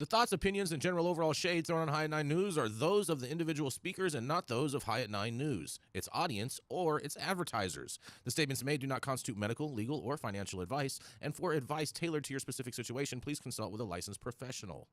The thoughts, opinions, and general overall shades thrown on High at 9 News are those of the individual speakers and not those of High at 9 News, its audience, or its advertisers. The statements made do not constitute medical, legal, or financial advice, and for advice tailored to your specific situation, please consult with a licensed professional.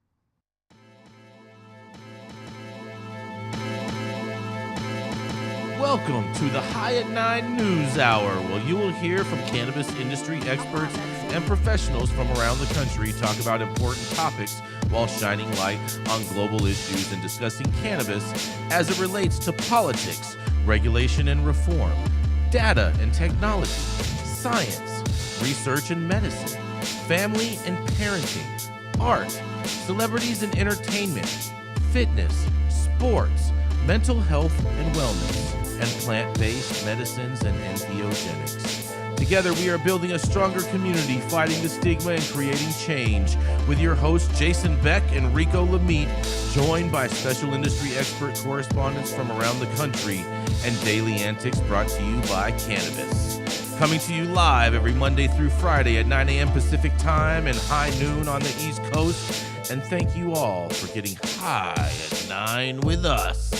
Welcome to the High at 9 News Hour, where you will hear from cannabis industry experts and professionals from around the country talk about important topics while shining light on global issues and discussing cannabis as it relates to politics, regulation and reform, data and technology, science, research and medicine, family and parenting, art, celebrities and entertainment, fitness, sports, mental health and wellness, and plant-based medicines and entheogens. Together, we are building a stronger community, fighting the stigma and creating change. With your hosts, Jason Beck and Rico Lamitte, joined by special industry expert correspondents from around the country, and daily antics brought to you by Cannabis. Coming to you live every Monday through Friday at 9 a.m. Pacific Time and high noon on the East Coast. And thank you all for getting high at 9 with us.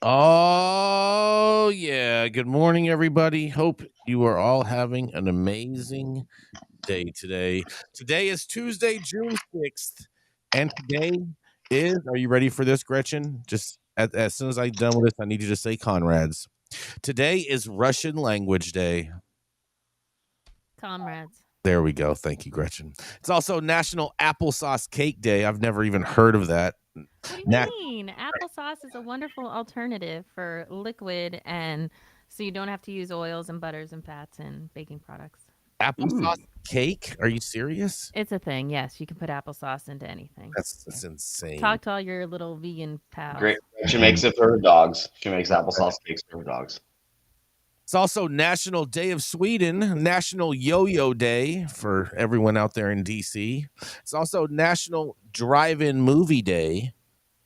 Oh, yeah. Good morning, everybody. Hope you are all having an amazing day today. Today is Tuesday, June 6th. And today is, are you ready for this, Gretchen? Just as soon as I'm done with this, I need you to say Conrads. Today is Russian Language Day. Comrades. There we go. Thank you, Gretchen. It's also National Applesauce Cake Day. I've never even heard of that. What do you mean? Applesauce is a wonderful alternative for liquid, and so you don't have to use oils and butters and fats and baking products. Applesauce cake? Are you serious? It's a thing. Yes, you can put applesauce into anything. That's insane. Talk to all your little vegan pals. Great. She makes it for her dogs. She makes applesauce cakes for her dogs. It's also National Day of Sweden, National Yo-Yo Day for everyone out there in DC. It's also National Drive-In Movie Day,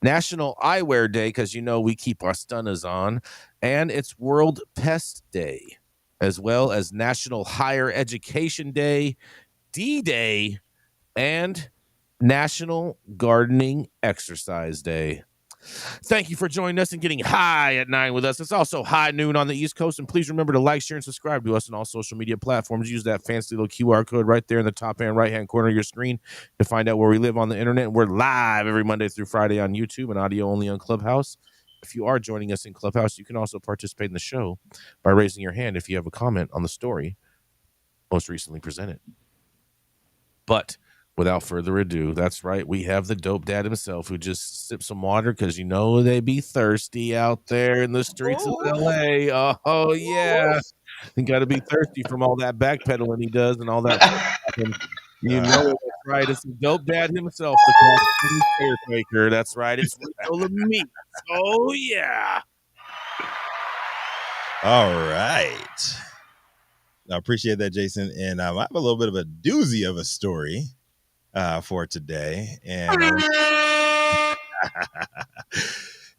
National Eyewear Day, because you know we keep our stunners on, and it's World Pest Day, as well as National Higher Education Day, D-Day, and National Gardening Exercise Day. Thank you for joining us and getting high at 9 with us. It's also high noon on the East Coast. And please remember to like, share, and subscribe to us on all social media platforms. Use that fancy little QR code right there in the top and right-hand corner of your screen to find out where we live on the internet. We're live every Monday through Friday on YouTube and audio only on Clubhouse. If you are joining us in Clubhouse, you can also participate in the show by raising your hand if you have a comment on the story most recently presented. But without further ado, that's right, we have the dope dad himself who just sipped some water because you know they be thirsty out there in the streets of LA. Oh yeah. You got to be thirsty from all that backpedaling he does and all that. You know it, that's right. It's the dope dad himself, the caretaker. That's right. It's Rico Lamitte. Oh yeah. All right. I appreciate that, Jason. And I have a little bit of a doozy of a story for today. And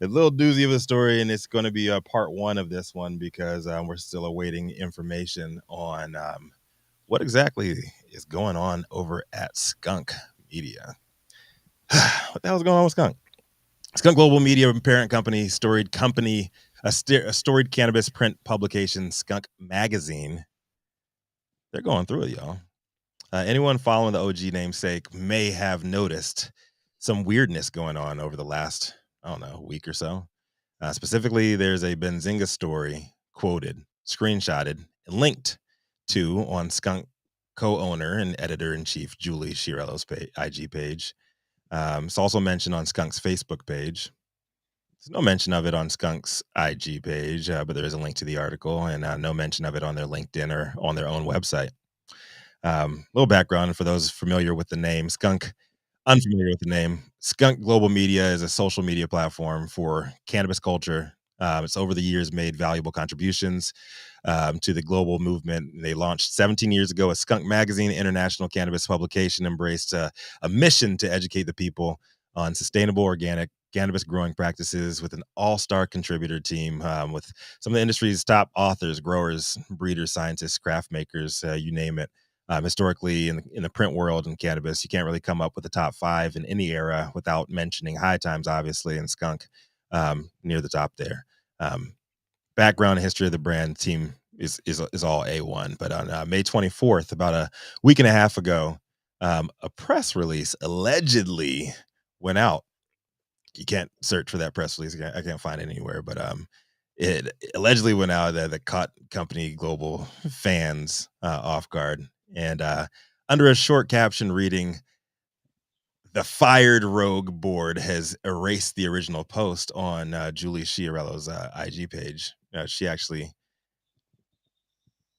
a little doozy of a story, and it's going to be part one of this one because we're still awaiting information on what exactly is going on over at Skunk Media. What the hell is going on with Skunk? Skunk Global Media parent company, storied cannabis print publication, Skunk Magazine. They're going through it, y'all. Anyone following the OG namesake may have noticed some weirdness going on over the last, week or so. Specifically, there's a Benzinga story quoted, screenshotted, and linked to on Skunk co-owner and editor-in-chief Julie Chiarello's IG page. It's also mentioned on Skunk's Facebook page. There's no mention of it on Skunk's IG page, but there is a link to the article, and no mention of it on their LinkedIn or on their own website. Little background for those familiar with the name Skunk, unfamiliar with the name. Skunk Global Media is a social media platform for cannabis culture. It's over the years made valuable contributions to the global movement. They launched 17 years ago as Skunk Magazine, international cannabis publication, embraced a mission to educate the people on sustainable, organic cannabis growing practices with an all-star contributor team with some of the industry's top authors, growers, breeders, scientists, craft makers, you name it. Historically, in the print world in cannabis, you can't really come up with the top 5 in any era without mentioning High Times, obviously, and Skunk near the top there. Background and history of the brand team is all A1. But on May 24th, about a week and a half ago, a press release allegedly went out. You can't search for that press release. I can't find it anywhere, but it allegedly went out that caught company global fans off guard. And under a short caption reading, "The fired rogue board has erased the original post" on Julie Schiarello's IG page. She actually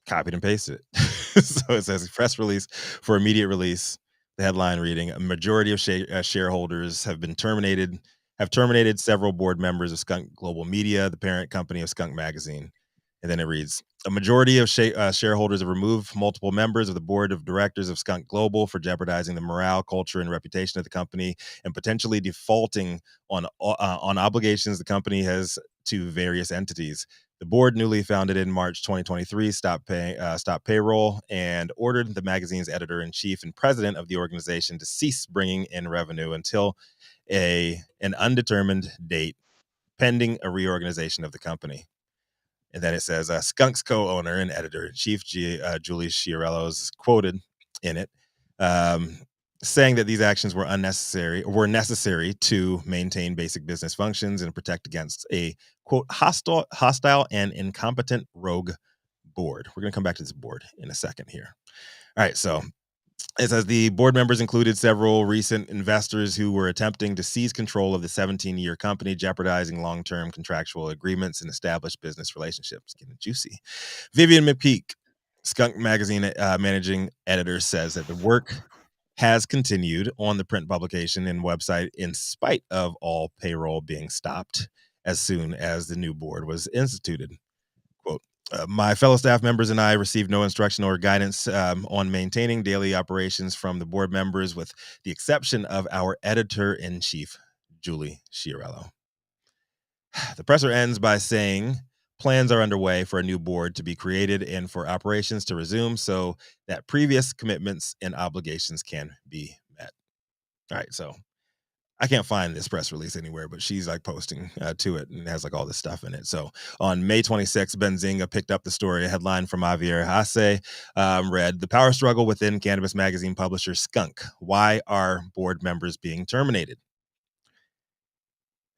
copied and pasted it. So it says press release for immediate release. The headline reading: "A majority of shareholders have terminated several board members of Skunk Global Media, the parent company of Skunk Magazine." And then it reads: "A majority of shareholders have removed multiple members of the board of directors of Skunk Global for jeopardizing the morale, culture, and reputation of the company and potentially defaulting on obligations the company has to various entities. The board, newly founded in March 2023, stopped payroll and ordered the magazine's editor-in-chief and president of the organization to cease bringing in revenue until an undetermined date, pending a reorganization of the company." And then it says, Skunk's co-owner and editor-in-chief, Julie Schiarello, is quoted in it, saying that these actions were necessary to maintain basic business functions and protect against a, quote, hostile and incompetent rogue board. We're going to come back to this board in a second here. All right, so it says the board members included several recent investors who were attempting to seize control of the 17-year company, jeopardizing long-term contractual agreements and established business relationships. Getting juicy. Vivian McPeak, Skunk Magazine managing editor, says that the work has continued on the print publication and website in spite of all payroll being stopped as soon as the new board was instituted. Quote, "My fellow staff members and I received no instruction or guidance on maintaining daily operations from the board members, with the exception of our editor-in-chief, Julie Schiarello." The presser ends by saying plans are underway for a new board to be created and for operations to resume so that previous commitments and obligations can be met. All right, so I can't find this press release anywhere, but she's like posting to it and it has like all this stuff in it. So on May 26th, Benzinga picked up the story. A headline from Javier Hasse read, "The power struggle within cannabis magazine publisher Skunk. Why are board members being terminated?"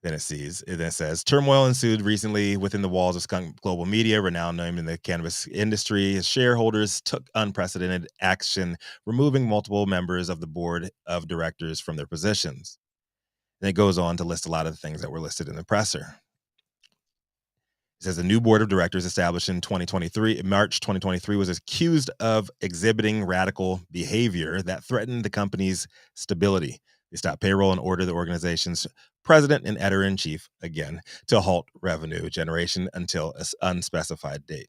Then it says, "Turmoil ensued recently within the walls of Skunk Global Media, renowned name in the cannabis industry. As shareholders took unprecedented action, removing multiple members of the board of directors from their positions." And it goes on to list a lot of the things that were listed in the presser. It says the new board of directors established in March 2023 was accused of exhibiting radical behavior that threatened the company's stability. They stopped payroll and ordered the organization's president and editor-in-chief, again, to halt revenue generation until an unspecified date.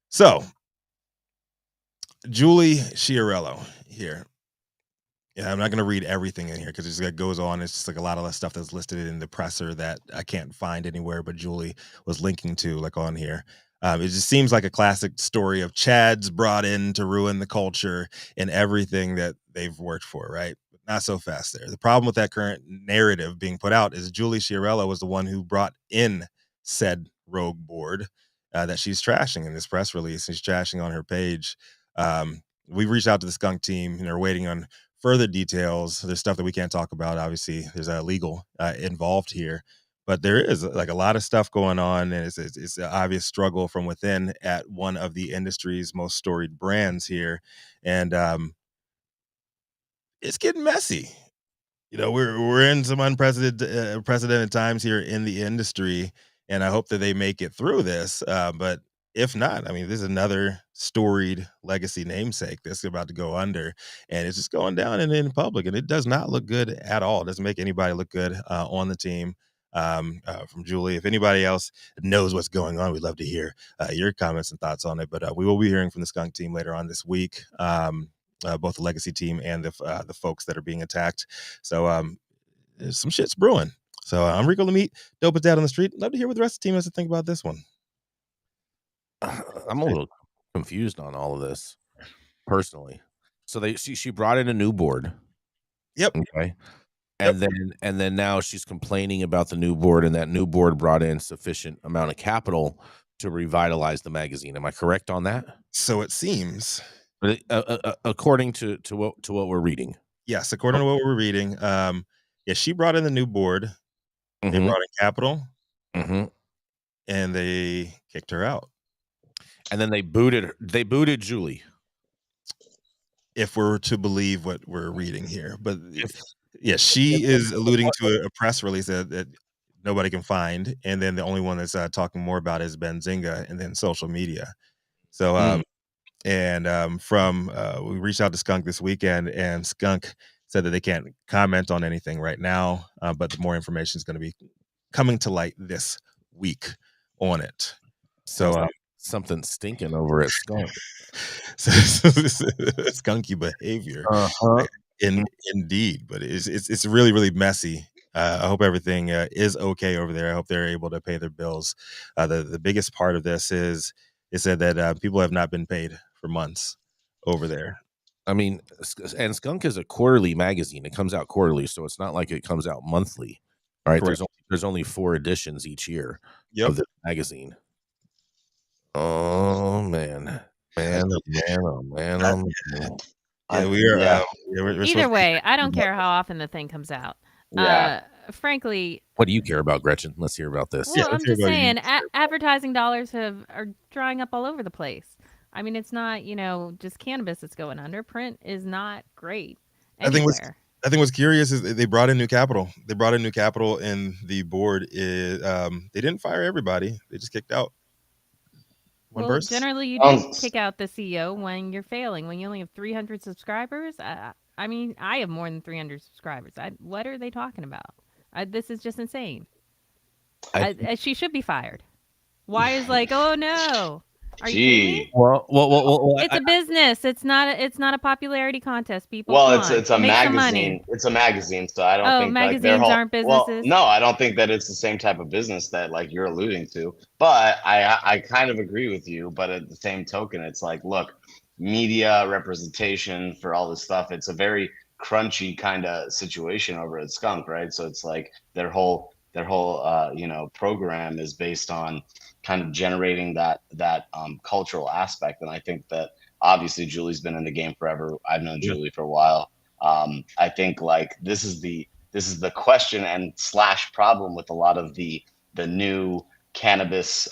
So, Julie Schiarello here. Yeah, I'm not going to read everything in here because it just goes on. It's just like a lot of the stuff that's listed in the presser that I can't find anywhere, but Julie was linking to like on here. It just seems like a classic story of Chads brought in to ruin the culture and everything that they've worked for, right? But not so fast there. The problem with that current narrative being put out is Julie Schiarello was the one who brought in said rogue board that she's trashing in this press release. She's trashing on her page. We reached out to the Skunk team and are waiting on further details. There's stuff that we can't talk about. Obviously, there's a legal involved here, but there is like a lot of stuff going on, and it's an obvious struggle from within at one of the industry's most storied brands here, and it's getting messy. You know, we're in some unprecedented times here in the industry, and I hope that they make it through this. But if not, I mean, this is another storied legacy namesake that's about to go under, and it's just going down in public, and it does not look good at all. It doesn't make anybody look good on the team. From Julie, if anybody else knows what's going on, we'd love to hear your comments and thoughts on it. But we will be hearing from the Skunk team later on this week. Both the legacy team and the folks that are being attacked. So some shit's brewing. So I'm Rico Lamitte, dope as dad on the street. Love to hear what the rest of the team has to think about this one. I'm a little confused on all of this, personally. So she brought in a new board. Yep. Okay. And then now she's complaining about the new board, and that new board brought in sufficient amount of capital to revitalize the magazine. Am I correct on that? So it seems, according to what we're reading. Yes, according to what we're reading. She brought in the new board. They brought in capital, and they kicked her out. And then they booted Julie. If we're to believe what we're reading here, but she is alluding to a press release that nobody can find, and then the only one that's talking more about is Benzinga, and then social media. So, we reached out to Skunk this weekend, and Skunk said that they can't comment on anything right now, but the more information is going to be coming to light this week on it. So something stinking over at Skunk. Skunky behavior. Indeed, but it's really, really messy. I hope everything is okay over there. I hope they're able to pay their bills. The biggest part of this is it said that people have not been paid for months over there. I mean, and Skunk is a quarterly magazine. It comes out quarterly, so it's not like it comes out monthly. All right, there's only 4 editions each year of the magazine. Oh man. Either way, I don't care how often the thing comes out. Frankly, what do you care about, Gretchen? Let's hear about this. Well, I'm just saying, advertising dollars are drying up all over the place. I mean, it's not just cannabis that's going under. Print is not great anywhere. I think what's curious is they brought in new capital. And the board is they didn't fire everybody. They just kicked out one person. Generally, you do kick out the CEO when you're failing. When you only have 300 subscribers. I mean, I have more than 300 subscribers. What are they talking about? This is just insane. She should be fired. Why is oh no? Are you kidding me? Well, it's a business. It's not a popularity contest. People. It's a magazine. It's a magazine, so I don't think magazines aren't businesses. No, I don't think that it's the same type of business that you're alluding to. But I kind of agree with you. But at the same token, it's look, media representation for all this stuff. It's a very crunchy kind of situation over at Skunk, right? So it's their whole program is based on kind of generating that cultural aspect. And I think that obviously Julie's been in the game forever. I've known Julie for a while. I think this is the question and / problem with a lot of the new cannabis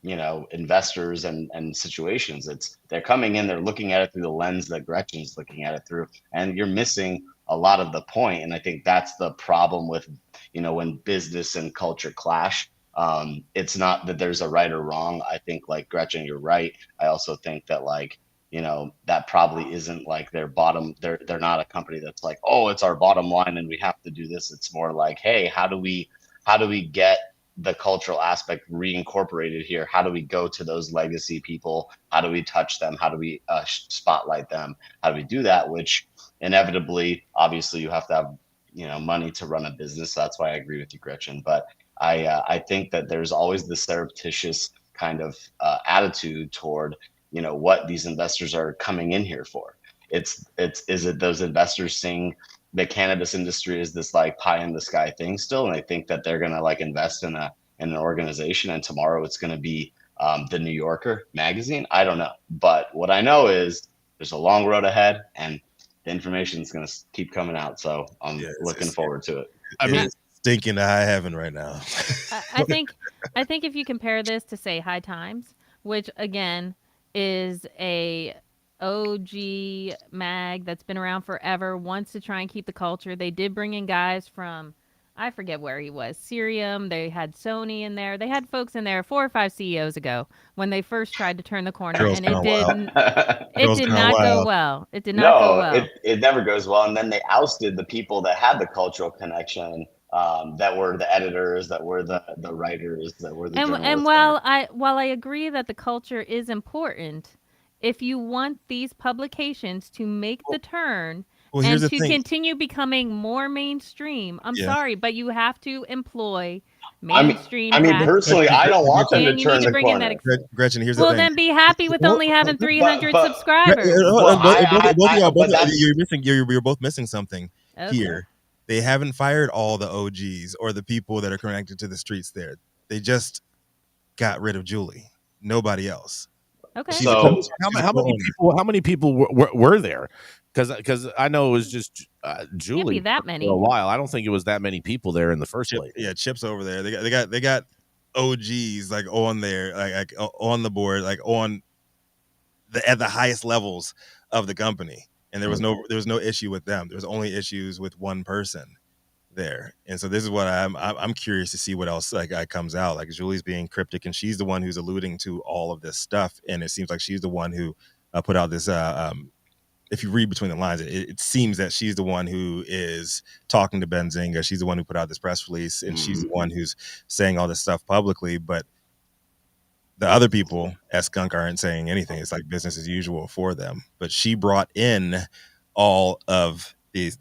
investors and situations. They're coming in, they're looking at it through the lens that Gretchen's looking at it through, and you're missing a lot of the point. And I think that's the problem with when business and culture clash. It's not that there's a right or wrong. I think Gretchen, you're right. I also think that that probably isn't their bottom. They're not a company that's oh, it's our bottom line and we have to do this. It's more hey, how do we get the cultural aspect reincorporated here? How do we go to those legacy people? How do we touch them? How do we spotlight them? How do we do that? Which inevitably, obviously, you have to have money to run a business. So that's why I agree with you, Gretchen. But I think that there's always this surreptitious kind of attitude toward what these investors are coming in here for. Is it those investors seeing the cannabis industry is this pie in the sky thing still, and they think that they're gonna invest in an organization, and tomorrow it's gonna be the New Yorker magazine? I don't know, but what I know is there's a long road ahead, and the information is gonna keep coming out. So I'm looking forward to it. I mean, it's stinking to high heaven right now. I think if you compare this to say High Times, which again is a OG mag that's been around forever, wants to try and keep the culture. They did bring in guys from, I forget where he was, Cerium. They had Sony in there. They had folks in there 4 or 5 CEOs ago when they first tried to turn the corner, and it didn't. It did not go well. It did not go well. It never goes well. And then they ousted the people that had the cultural connection. That were the editors, that were the writers, that were the journalists. And while I agree that the culture is important, if you want these publications to make the turn Well, and here's the to thing. continue becoming more mainstream. I'm Yeah. sorry, but you have to employ I mean, mainstream. I mean, packaging. personally, I don't want them to And you need turn to the bring in that. corner. Gretchen, here's the Well, thing. then be happy with only having 300 but- subscribers. Well, both of y'all, but that's- you're missing. You're both missing something Okay. here. They haven't fired all the OGs or the people that are connected to the streets there. They just got rid of Julie. Nobody else. Okay. She's So- How many people were there? Because I know it was just Julie Can't be that for many. a while. I don't think it was that many people there in the first place. Yeah, Chip's over there. They got OGs like on there, like on the board, like on at the highest levels of the company. And there was no issue with them. There was only issues with one person there. And so this is what I'm curious to see what else comes out. Like Julie's being cryptic, and she's the one who's alluding to all of this stuff. And it seems like she's the one who put out this. If you read between the lines, it seems that she's the one who is talking to Benzinga. She's the one who put out this press release, and she's the one who's saying all this stuff publicly. But the other people at Skunk aren't saying anything. It's like business as usual for them. But she brought in all of these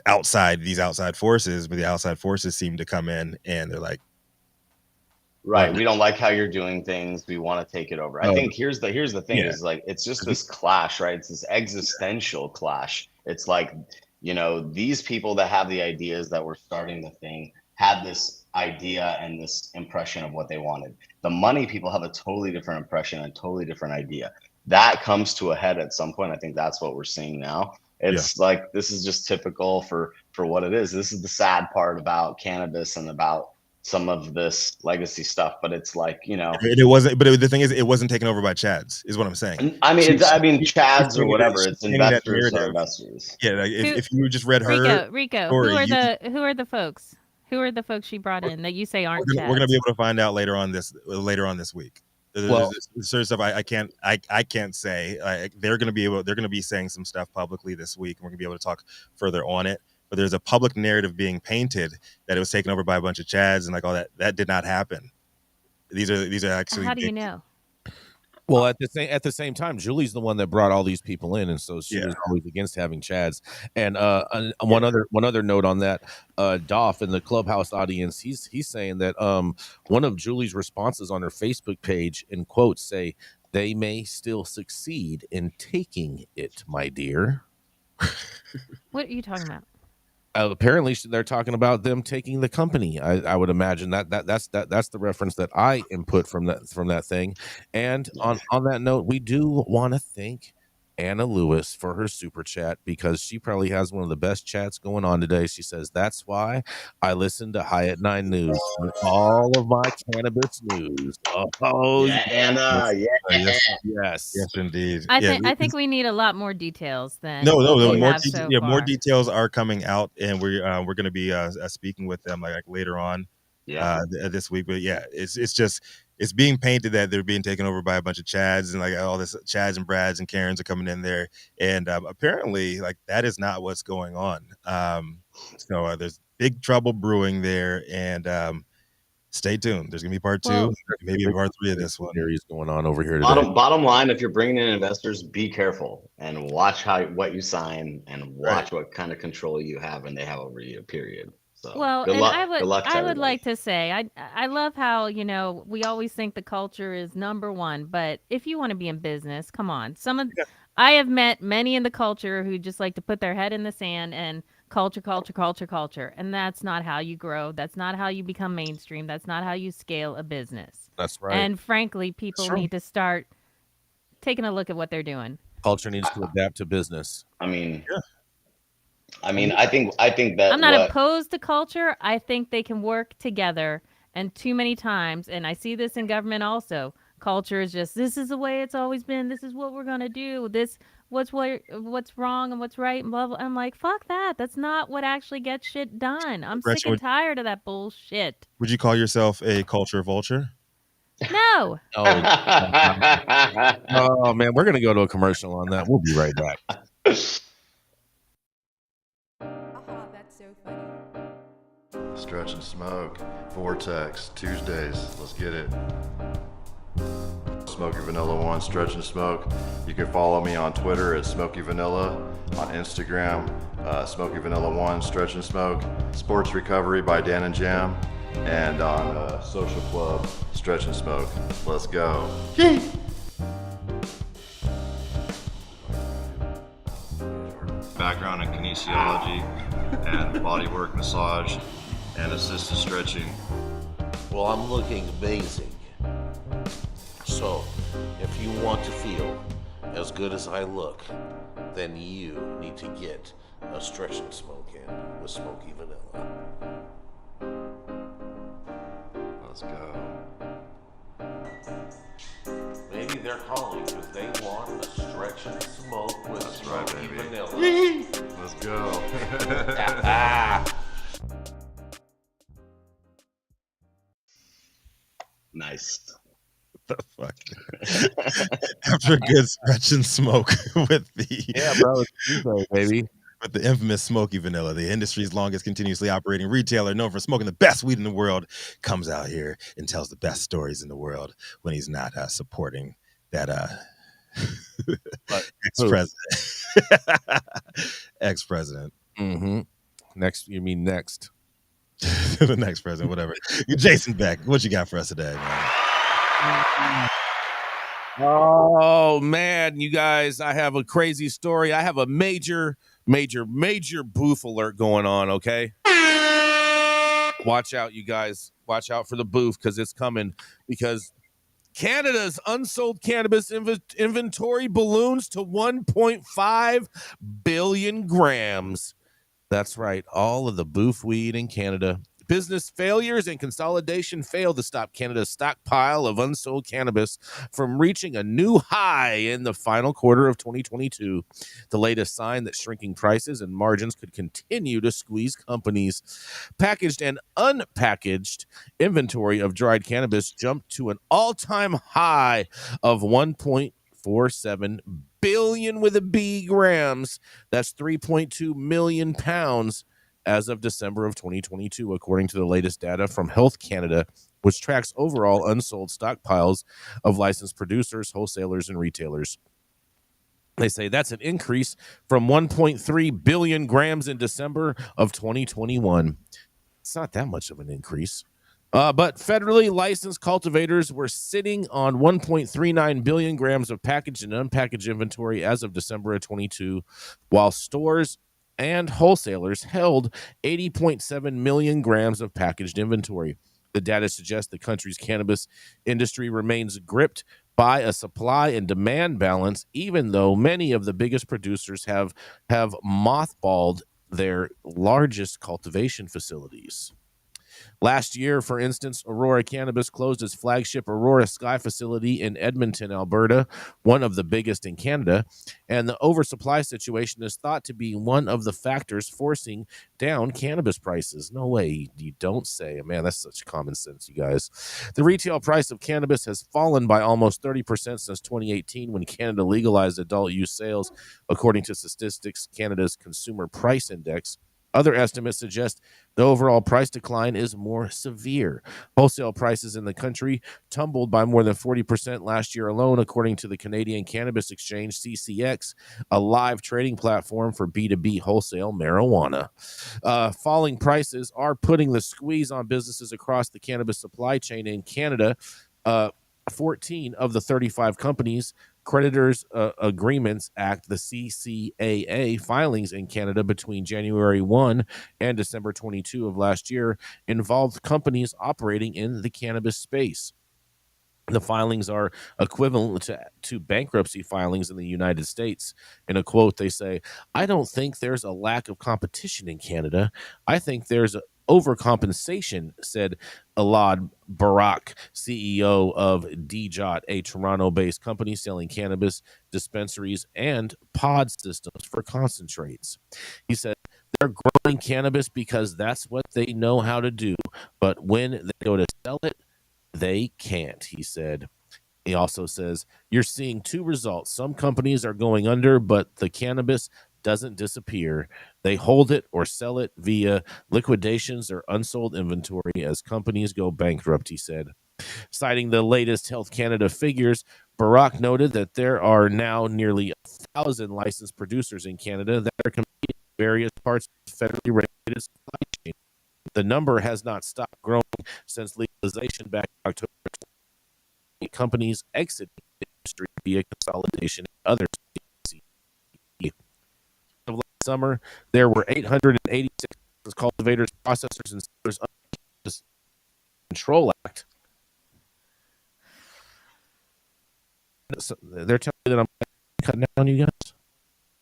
outside forces, but the outside forces seem to come in and they're like, right, we don't like how you're doing things. We want to take it over. I think here's the thing is like, it's just this clash, right? It's this existential clash. It's like, these people that have the ideas that were starting the thing had this idea and this impression of what they wanted. The money people have a totally different impression and totally different idea. That comes to a head at some point. I think that's what we're seeing now. It's like, this is just typical for what it is. This is the sad part about cannabis and about some of this legacy stuff, but it's like, it wasn't, but the thing is, it wasn't taken over by Chads is what I'm saying. I mean, Chads or whatever, it's investors or investors. Yeah. Like if you just read her Rico, story, who are the folks? Who are the folks she brought in that you say aren't we're Chads? going to be able to find out later on this week. There's certain stuff I can't say. They're going to be saying some stuff publicly this week, and we're going to be able to talk further on it. But there's a public narrative being painted that it was taken over by a bunch of Chads and like all that. That did not happen. These are actually. How do you know? Well, at the same time, Julie's the one that brought all these people in, and so she was always against having Chads. And one other note on that, Doff in the Clubhouse audience, he's saying that one of Julie's responses on her Facebook page, in quotes, say, "They may still succeed in taking it, my dear." What are you talking about? Apparently, they're talking about them taking the company. I would imagine that's the reference that I input from that thing. And on that note, we do want to thank Anna Lewis for her super chat, because she probably has one of the best chats going on today. She says, "That's why I listen to High at 9 News for all of my cannabis news." Oh, yeah, Anna, yes, indeed. I think we need a lot more details than more details are coming out, and we're going to be speaking with them like later on this week. But it's being painted that they're being taken over by a bunch of Chads, and like all this Chads and Brads and Karens are coming in there, and apparently like that is not what's going on. So there's big trouble brewing there, and stay tuned. There's gonna be part 2, maybe a part 3 of this one. Series going on over here today. Bottom line, if you're bringing in investors, be careful and watch what you sign and watch what kind of control you have and they have over you. Period. So, good luck I would like to say, I love how, we always think the culture is number one, but if you want to be in business, come on. I have met many in the culture who just like to put their head in the sand and culture. And that's not how you grow. That's not how you become mainstream. That's not how you scale a business. That's right. And frankly, people need to start taking a look at what they're doing. Culture needs to adapt to business. I mean, I think that I'm not opposed to culture. I think they can work together. And too many times, and I see this in government also, culture is just, this is the way it's always been. This is what we're going to do. What's wrong and what's right and blah, blah. I'm like, fuck that. That's not what actually gets shit done. I'm sick and tired of that bullshit. Would you call yourself a culture vulture? No. Oh man, we're going to go to a commercial on that. We'll be right back. That's so funny. Stretch and Smoke, Vortex, Tuesdays. Let's get it. Smoky Vanilla 1 Stretch and Smoke. You can follow me on Twitter at Smoky Vanilla, on Instagram, Smoky Vanilla 1 Stretch and Smoke, Sports Recovery by Dan and Jam, and on Social Club Stretch and Smoke. Let's go. Background in kinesiology and bodywork massage and assisted stretching. Well, I'm looking amazing. So, if you want to feel as good as I look, then you need to get a Stretch and Smoke in with Smoky Vanilla. Let's go. Maybe they're calling because they want a Stretch and Smoke with That's right, Smoky baby. Vanilla. Let's go. Nice. The fuck? After a good stretch and smoke with the Yeah, bro, it's Tuesday, baby. with the infamous Smoky Vanilla, the industry's longest continuously operating retailer known for smoking the best weed in the world, comes out here and tells the best stories in the world when he's not supporting that ex-president. Ex-president. Mm-hmm. Next, you mean next? The next president, whatever. Jason Beck, what you got for us today, man? Oh man, you guys, I have a crazy story. I have a major boof alert going on, okay? Watch out, you guys. Watch out for the boof because it's coming. Because Canada's unsold cannabis inventory balloons to 1.5 billion grams. That's right. All of the boof weed in Canada. Business failures and consolidation failed to stop Canada's stockpile of unsold cannabis from reaching a new high in the final quarter of 2022. The latest sign that shrinking prices and margins could continue to squeeze companies. Packaged and unpackaged inventory of dried cannabis jumped to an all-time high of 1.47 billion with a B grams. That's 3.2 million pounds as of December of 2022, according to the latest data from Health Canada, which tracks overall unsold stockpiles of licensed producers, wholesalers, and retailers. They say that's an increase from 1.3 billion grams in December of 2021. It's not that much of an increase. But federally licensed cultivators were sitting on 1.39 billion grams of packaged and unpackaged inventory as of December of 22, while stores and wholesalers held 80.7 million grams of packaged inventory. The data suggests the country's cannabis industry remains gripped by a supply and demand balance, even though many of the biggest producers have mothballed their largest cultivation facilities. Last year, for instance, Aurora Cannabis closed its flagship Aurora Sky facility in Edmonton, Alberta, one of the biggest in Canada, and the oversupply situation is thought to be one of the factors forcing down cannabis prices. No way, you don't say. Man, that's such common sense, you guys. The retail price of cannabis has fallen by almost 30% since 2018 when Canada legalized adult use sales, according to Statistics Canada's Consumer Price Index. Other estimates suggest the overall price decline is more severe. Wholesale prices in the country tumbled by more than 40% last year alone, according to the Canadian Cannabis Exchange, CCX, a live trading platform for B2B wholesale marijuana. Falling prices are putting the squeeze on businesses across the cannabis supply chain in Canada. 14 of the 35 companies Creditors Agreements Act, the CCAA, filings in Canada between January 1 and December 22 of last year involved companies operating in the cannabis space. The filings are equivalent to bankruptcy filings in the United States. In a quote, they say, "I don't think there's a lack of competition in Canada. I think there's overcompensation," said Elad Barak, CEO of DJOT, a Toronto-based company selling cannabis dispensaries and pod systems for concentrates. He said, "They're growing cannabis because that's what they know how to do. But when they go to sell it, they can't," he said. He also says, "You're seeing two results. Some companies are going under, but the cannabis doesn't disappear. They hold it or sell it via liquidations or unsold inventory as companies go bankrupt," he said. Citing the latest Health Canada figures, Barack noted that there are now nearly 1,000 licensed producers in Canada that are competing in various parts of the federally regulated supply chain. The number has not stopped growing since legalization back in October. Companies exited the industry via consolidation in other states. Last summer, there were 886 cultivators, processors, and sellers under the Cannabis Control Act. So they're telling me that I'm cutting down, you guys.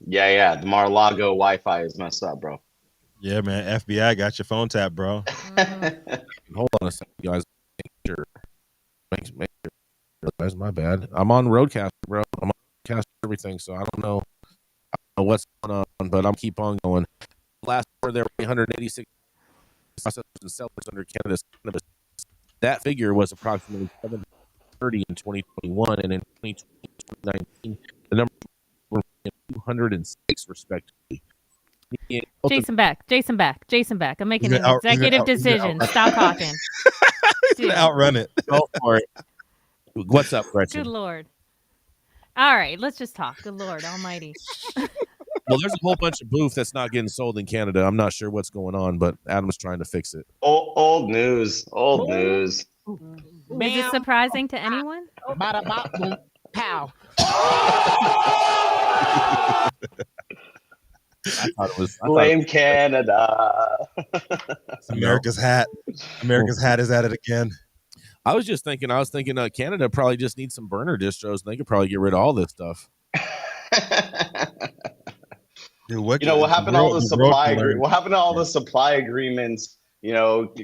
Yeah. The Mar-a-Lago Wi-Fi is messed up, bro. Yeah, man. FBI got your phone tapped, bro. Hold on a second, you guys. Make sure. Guys, my bad. I'm on Roadcaster, bro. I'm on Roadcaster everything, so I don't know what's going on, but I'm keep on going. Last year, there were 886 processors and sellers under Canada's cannabis. That figure was approximately 730 in 2021, and in 2019, the number were 206 respectively. Jason Beck. I'm making an executive decision. Stop talking. He's gonna outrun it. Go for it. What's up, Gretchen? Good Lord. All right, let's just talk. Good Lord Almighty. Well, there's a whole bunch of booth that's not getting sold in Canada. I'm not sure what's going on, but Adam's trying to fix it. Old news. Old news. Is it surprising to anyone? Pow. I thought it was. Blame Canada. It's America's hat. America's hat is at it again. I was thinking Canada probably just needs some burner distros, and they could probably get rid of all this stuff. Dude, what happened to all the supply? What happened to all the supply agreements?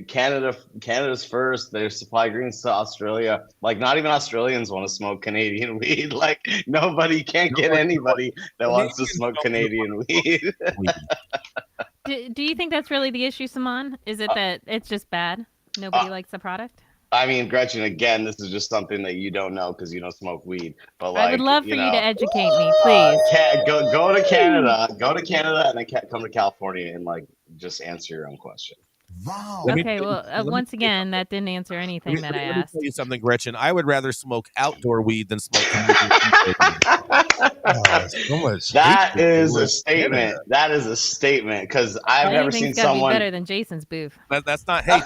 Canada's first. There's supply agreements to Australia. Like, not even Australians want to smoke Canadian weed. Like, nobody can't get anybody that wants to smoke Canadian weed. Do you think that's really the issue, Saman? Is it that it's just bad? Nobody likes the product? I mean, Gretchen, again, this is just something that you don't know because you don't smoke weed. But like, I would love for you to educate me, please. Go to Canada. Go to Canada and then come to California and like just answer your own question. Wow. Okay, well, once again, that didn't answer anything that I asked. Let me tell you something, Gretchen. I would rather smoke outdoor weed than smoke. So much. That is a statement. That is a statement because I've never seen someone be better than Jason's booth. That's not hate.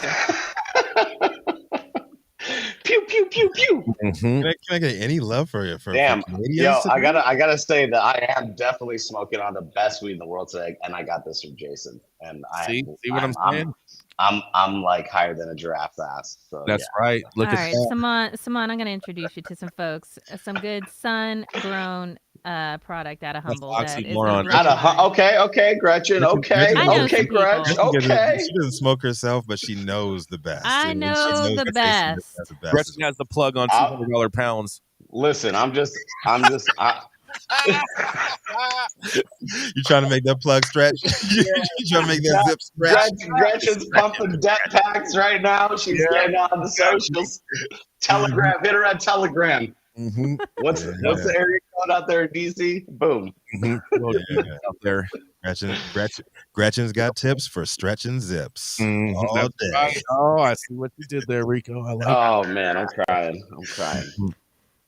Pew pew pew pew. Mm-hmm. Can I get any love for you? Damn, yo, I gotta say that I am definitely smoking on the best weed in the world today, and I got this from Jason. And see what I'm saying? I'm like higher than a giraffe's ass. So that's right. Look All at right, that. Saman, I'm gonna introduce you to some folks, some good sun-grown product out of Humble. Okay, Gretchen. Okay, Gretchen. Okay. She doesn't smoke herself, but she knows the best. I know the best. Gretchen has the plug on $200 pounds. Listen, I'm just. You trying to make that plug stretch? You trying to make that zip stretch? Gretchen's pumping debt packs right now. She's getting on the socials. Telegram, hit her at Telegram. Mm-hmm. What's the area code out there in DC? Boom. Mm-hmm. Out there. Gretchen's got tips for stretching zips all day. Right. Oh, I see what you did there, Rico. I like man, I'm crying.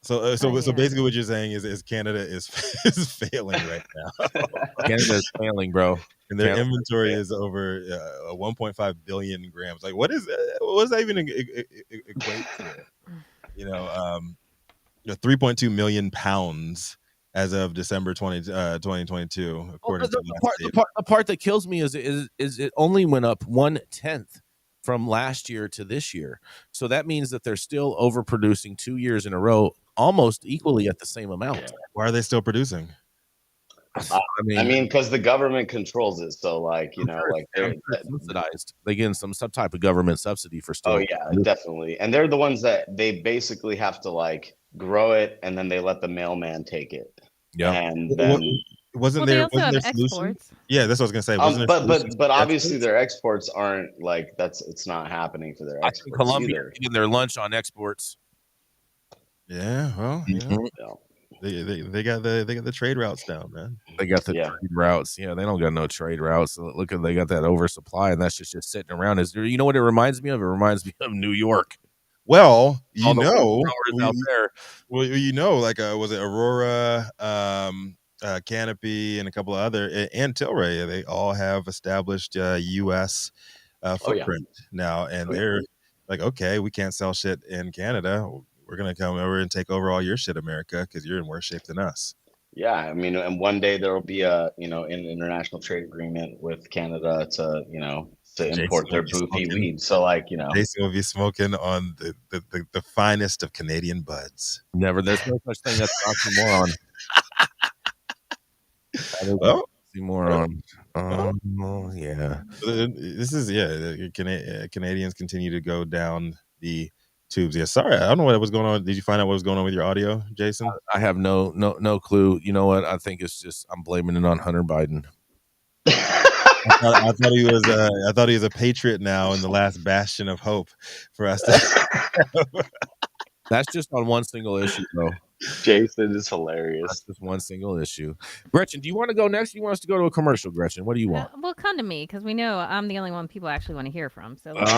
So basically, what you're saying is Canada is failing right now. Canada is failing, bro. And their inventory is over 1.5 billion grams. Like, what does that even equate to? 3.2 million pounds as of December 2022, according to the part that kills me is it only went up 1/10 from last year to this year. So that means that they're still overproducing 2 years in a row, almost equally at the same amount. Why are they still producing? I mean, because the government controls it. So, they're subsidized. They get some type of government subsidy for still. Oh yeah, definitely. And they're the ones that they basically have to grow it, and then they let the mailman take it. Yeah. And then wasn't they there also have exports? Yeah, that's what I was gonna say. But obviously their exports aren't it's not happening for their exports. Colombia getting their lunch on exports. Yeah, well, they got the trade routes down, man. They got the trade routes. Yeah, they don't got no trade routes. Look they got that oversupply, and that's just sitting around. You know what it reminds me of? It reminds me of New York. Well, All the growers out there. Well, like was it Aurora, Canopy, and a couple of other, and Tilray? They all have established U.S. Footprint now, and they're like, okay, we can't sell shit in Canada. We're gonna come over and take over all your shit, America, because you're in worse shape than us. Yeah, I mean, and one day there will be an international trade agreement with Canada to import their boofy weed. So Jason will be smoking on the finest of Canadian buds. Never. There's no such thing as oxymoron. Oxymoron. Yeah. This is Canadians continue to go down the tubes. Yeah, sorry, I don't know what was going on. Did you find out what was going on with your audio, Jason? I have no clue. You know what? I think it's just I'm blaming it on Hunter Biden. I thought he was. I thought he was a patriot now, and the last bastion of hope for us. That's just on one single issue, though. Jason is hilarious. That's just one single issue. Gretchen, do you want to go next? Or you want us to go to a commercial, Gretchen? What do you want? Well, come to me because we know I'm the only one people actually want to hear from. So Gretchen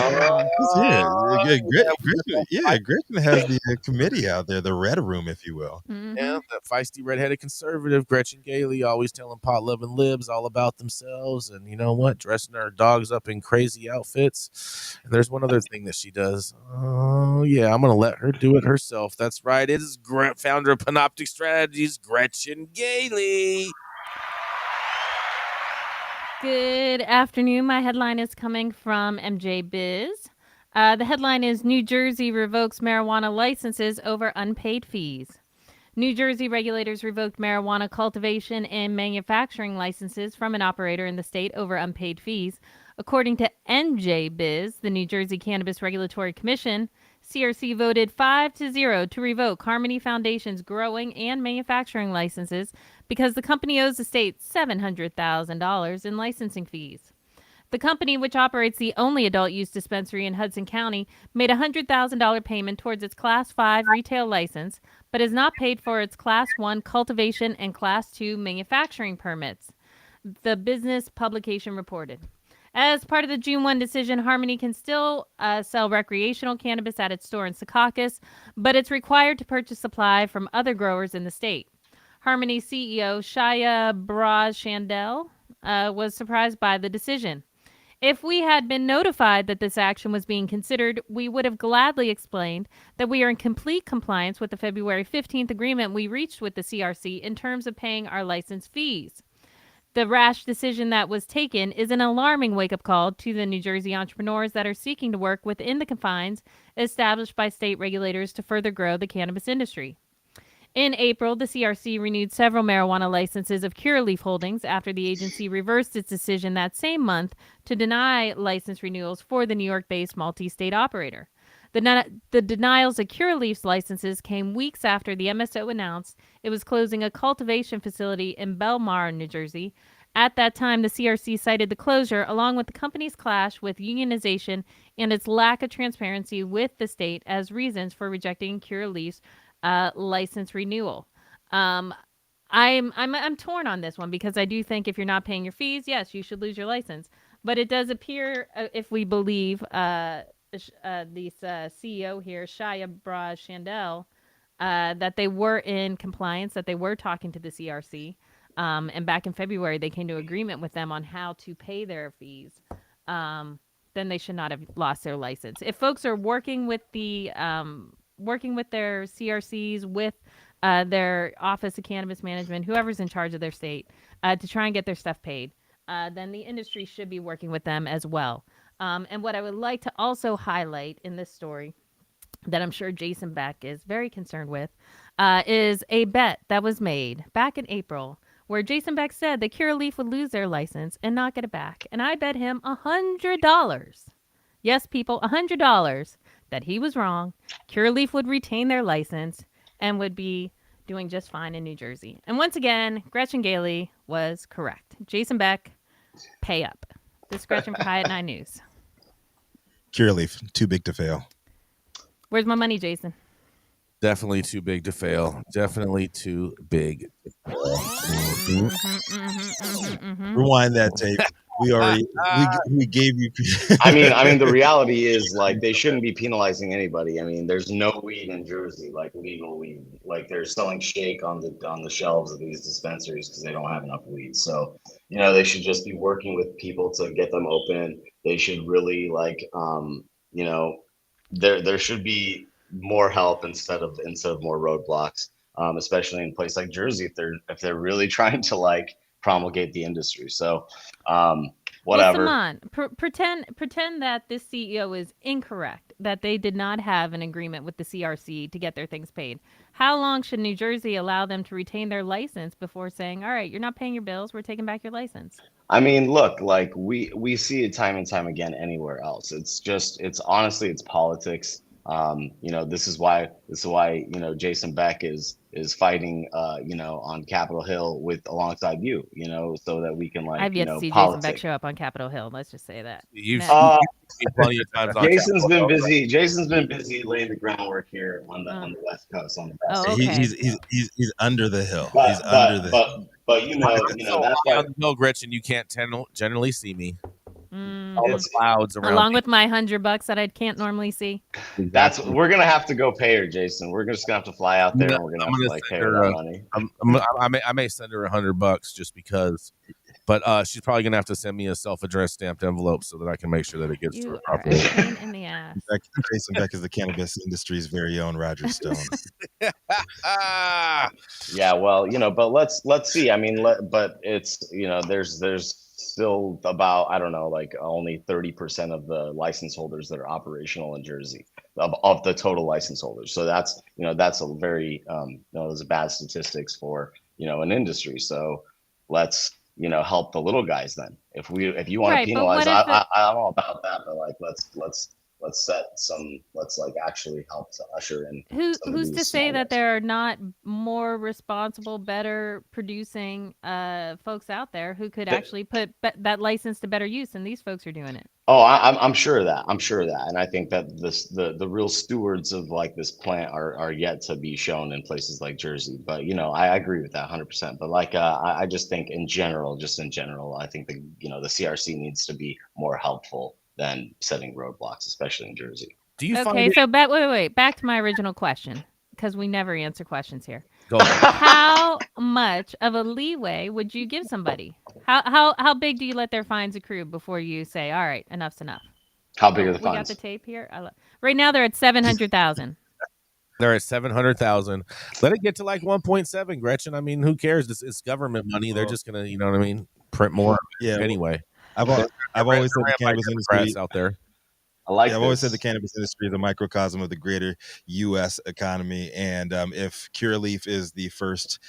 has the committee out there, the red room, if you will. Mm-hmm. Yeah, that feisty redheaded conservative Gretchen Gailey, always telling pot loving libs all about themselves, and you know what, dressing our dogs up in crazy outfits. And there's one other thing that she does. Oh yeah, I'm gonna let her do it herself. That's right. It is founder of Panoptic Strategies, Gretchen Gailey. Good afternoon. My headline is coming from MJ Biz. The headline is New Jersey revokes marijuana licenses over unpaid fees. New Jersey regulators revoked marijuana cultivation and manufacturing licenses from an operator in the state over unpaid fees. According to NJ Biz, the New Jersey Cannabis Regulatory Commission, CRC voted 5-0 to revoke Harmony Foundation's growing and manufacturing licenses because the company owes the state $700,000 in licensing fees. The company, which operates the only adult use dispensary in Hudson County, made a $100,000 payment towards its Class 5 retail license, but has not paid for its Class 1 cultivation and Class 2 manufacturing permits, the business publication reported. As part of the June 1 decision, Harmony can still sell recreational cannabis at its store in Secaucus, but it's required to purchase supply from other growers in the state. Harmony CEO Shaya Braz-Chandel was surprised by the decision. If we had been notified that this action was being considered, we would have gladly explained that we are in complete compliance with the February 15th agreement we reached with the CRC in terms of paying our license fees. The rash decision that was taken is an alarming wake-up call to the New Jersey entrepreneurs that are seeking to work within the confines established by state regulators to further grow the cannabis industry. In April, the CRC renewed several marijuana licenses of Curaleaf Holdings after the agency reversed its decision that same month to deny license renewals for the New York-based multi-state operator. The denials of Curaleaf's licenses came weeks after the MSO announced it was closing a cultivation facility in Belmar, New Jersey. At that time, the CRC cited the closure along with the company's clash with unionization and its lack of transparency with the state as reasons for rejecting Curaleaf's license renewal. I'm torn on this one because I do think if you're not paying your fees, yes, you should lose your license. But it does appear, if we believe this CEO here, Shaya Braz-Chandel, that they were in compliance, that they were talking to the CRC. And back in February, they came to agreement with them on how to pay their fees. Then they should not have lost their license. If folks are working with the working with their CRCs, with their Office of Cannabis Management, whoever's in charge of their state, to try and get their stuff paid, then the industry should be working with them as well. And what I would like to also highlight in this story that I'm sure Jason Beck is very concerned with is a bet that was made back in April where Jason Beck said that Curaleaf would lose their license and not get it back. And I bet him $100. Yes, people, $100 that he was wrong. Curaleaf would retain their license and would be doing just fine in New Jersey. And once again, Gretchen Gailey was correct. Jason Beck, pay up. This is Gretchen for High at 9 News. Curaleaf, too big to fail. Where's my money, Jason? Definitely too big to fail. Definitely too big to fail. Rewind that tape. we gave you. I mean, the reality is like they shouldn't be penalizing anybody. I mean, there's no weed in Jersey, like legal weed. Like they're selling shake on the shelves of these dispensaries because they don't have enough weed. So, they should just be working with people to get them open. They should really there should be more help instead of more roadblocks. Especially in a place like Jersey, if they're really trying to like promulgate the industry. So, whatever. Well, Saman, pretend that this CEO is incorrect, that they did not have an agreement with the CRC to get their things paid. How long should New Jersey allow them to retain their license before saying, all right, you're not paying your bills, we're taking back your license? I mean, look, like we see it time and time again anywhere else. It's honestly, it's politics. This is why Jason Beck is fighting on Capitol Hill alongside you, so that we can I've yet to see politic. Jason Beck show up on Capitol Hill. Let's just say that. You've seen plenty of times on Jason's Capitol been Hill. busy. Jason's been busy laying the groundwork here on the West Coast on the West. Oh, okay. He's under the hill. But, He's under the hill. But So that's high why on the hill, Gretchen, you can't generally see me. Mm. All the clouds around. Along me. with my $100 that I can't normally see. we're gonna have to go pay her, Jason. We're just gonna have to fly out there and we're gonna have to pay her that money. I may send her $100 just because, but she's probably gonna have to send me a self-addressed stamped envelope so that I can make sure that it gets to her You are a properly. pain in the ass. Jason Beck is the cannabis industry's very own Roger Stone. Yeah, well, but let's see. I mean, but it's there's still about, I don't know, like only 30% of the license holders that are operational in Jersey of the total license holders. So that's a very those are bad statistics for an industry. So let's help the little guys then. If you want to penalize, I'm all about that. But like let's actually help to usher in. Who's to say that there are not more responsible, better producing folks out there who could actually put that license to better use, and these folks are doing it? Oh, I'm sure of that. And I think that the real stewards of like this plant are yet to be shown in places like Jersey. But I agree with that 100%. But like I just think in general, I think the CRC needs to be more helpful than setting roadblocks, especially in Jersey. Do you Okay, so wait. Back to my original question, because we never answer questions here. Go ahead. How much of a leeway would you give somebody? How big do you let their fines accrue before you say, all right, enough's enough? How big are the We got fines? the tape here. Right now they're at 700,000. They're at 700,000. Let it get to like 1.7, Gretchen. I mean, who cares? It's government money. They're just gonna, print more. Yeah. Anyway, I've always said the cannabis industry out there. I've always said the cannabis industry is a microcosm of the greater U.S. economy, and if Curaleaf is the first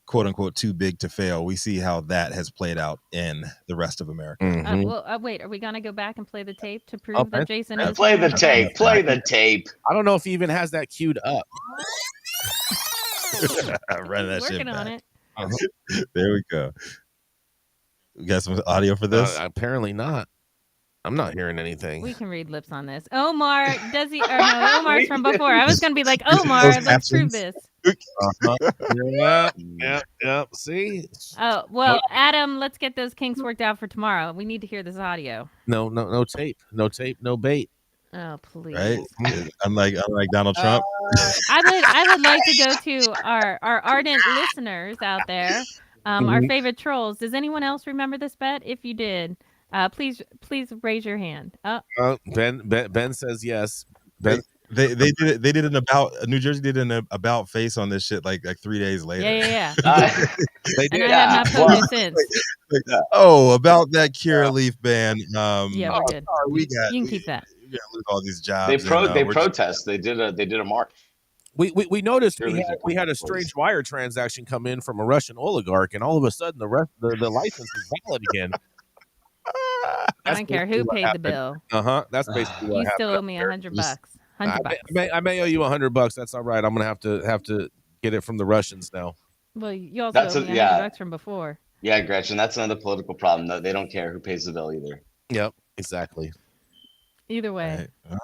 "quote unquote" too big to fail, we see how that has played out in the rest of America. Mm-hmm. Wait, are we gonna go back and play the tape to prove that Jason is? Play the tape. Play the tape. I don't know if he even has that queued up. Run that shit working back. on it. There we go. We got some audio for this? Apparently not. I'm not hearing anything. We can read lips on this. Omar, does he? Or no, Omar's from before. I was going to be like, Omar, let's prove this. Yeah. See? Oh, well, Adam, let's get those kinks worked out for tomorrow. We need to hear this audio. No tape. No tape, no bait. Oh, please. Right? Unlike Donald Trump. I would like to go to our ardent listeners out there, our favorite trolls. Does anyone else remember this bet? If you did, please raise your hand. Ben says yes. Ben. They did an about New Jersey did an about face on this shit like 3 days later. Yeah. They did. And I have not posted since. About that Curaleaf ban. Yeah, we're good. You can keep that. We're gonna lose all these jobs. They protest. They did a march. We noticed we had a strange wire transaction come in from a Russian oligarch, and all of a sudden the license is valid again. I don't care who paid the bill. That's basically what happened. You still owe me $100. $100. I may owe you $100. That's all right. I'm gonna have to get it from the Russians now. Well, you also owe me $100 from before. Yeah, Gretchen, that's another political problem. No, they don't care who pays the bill either. Yep, exactly. Either way. Right.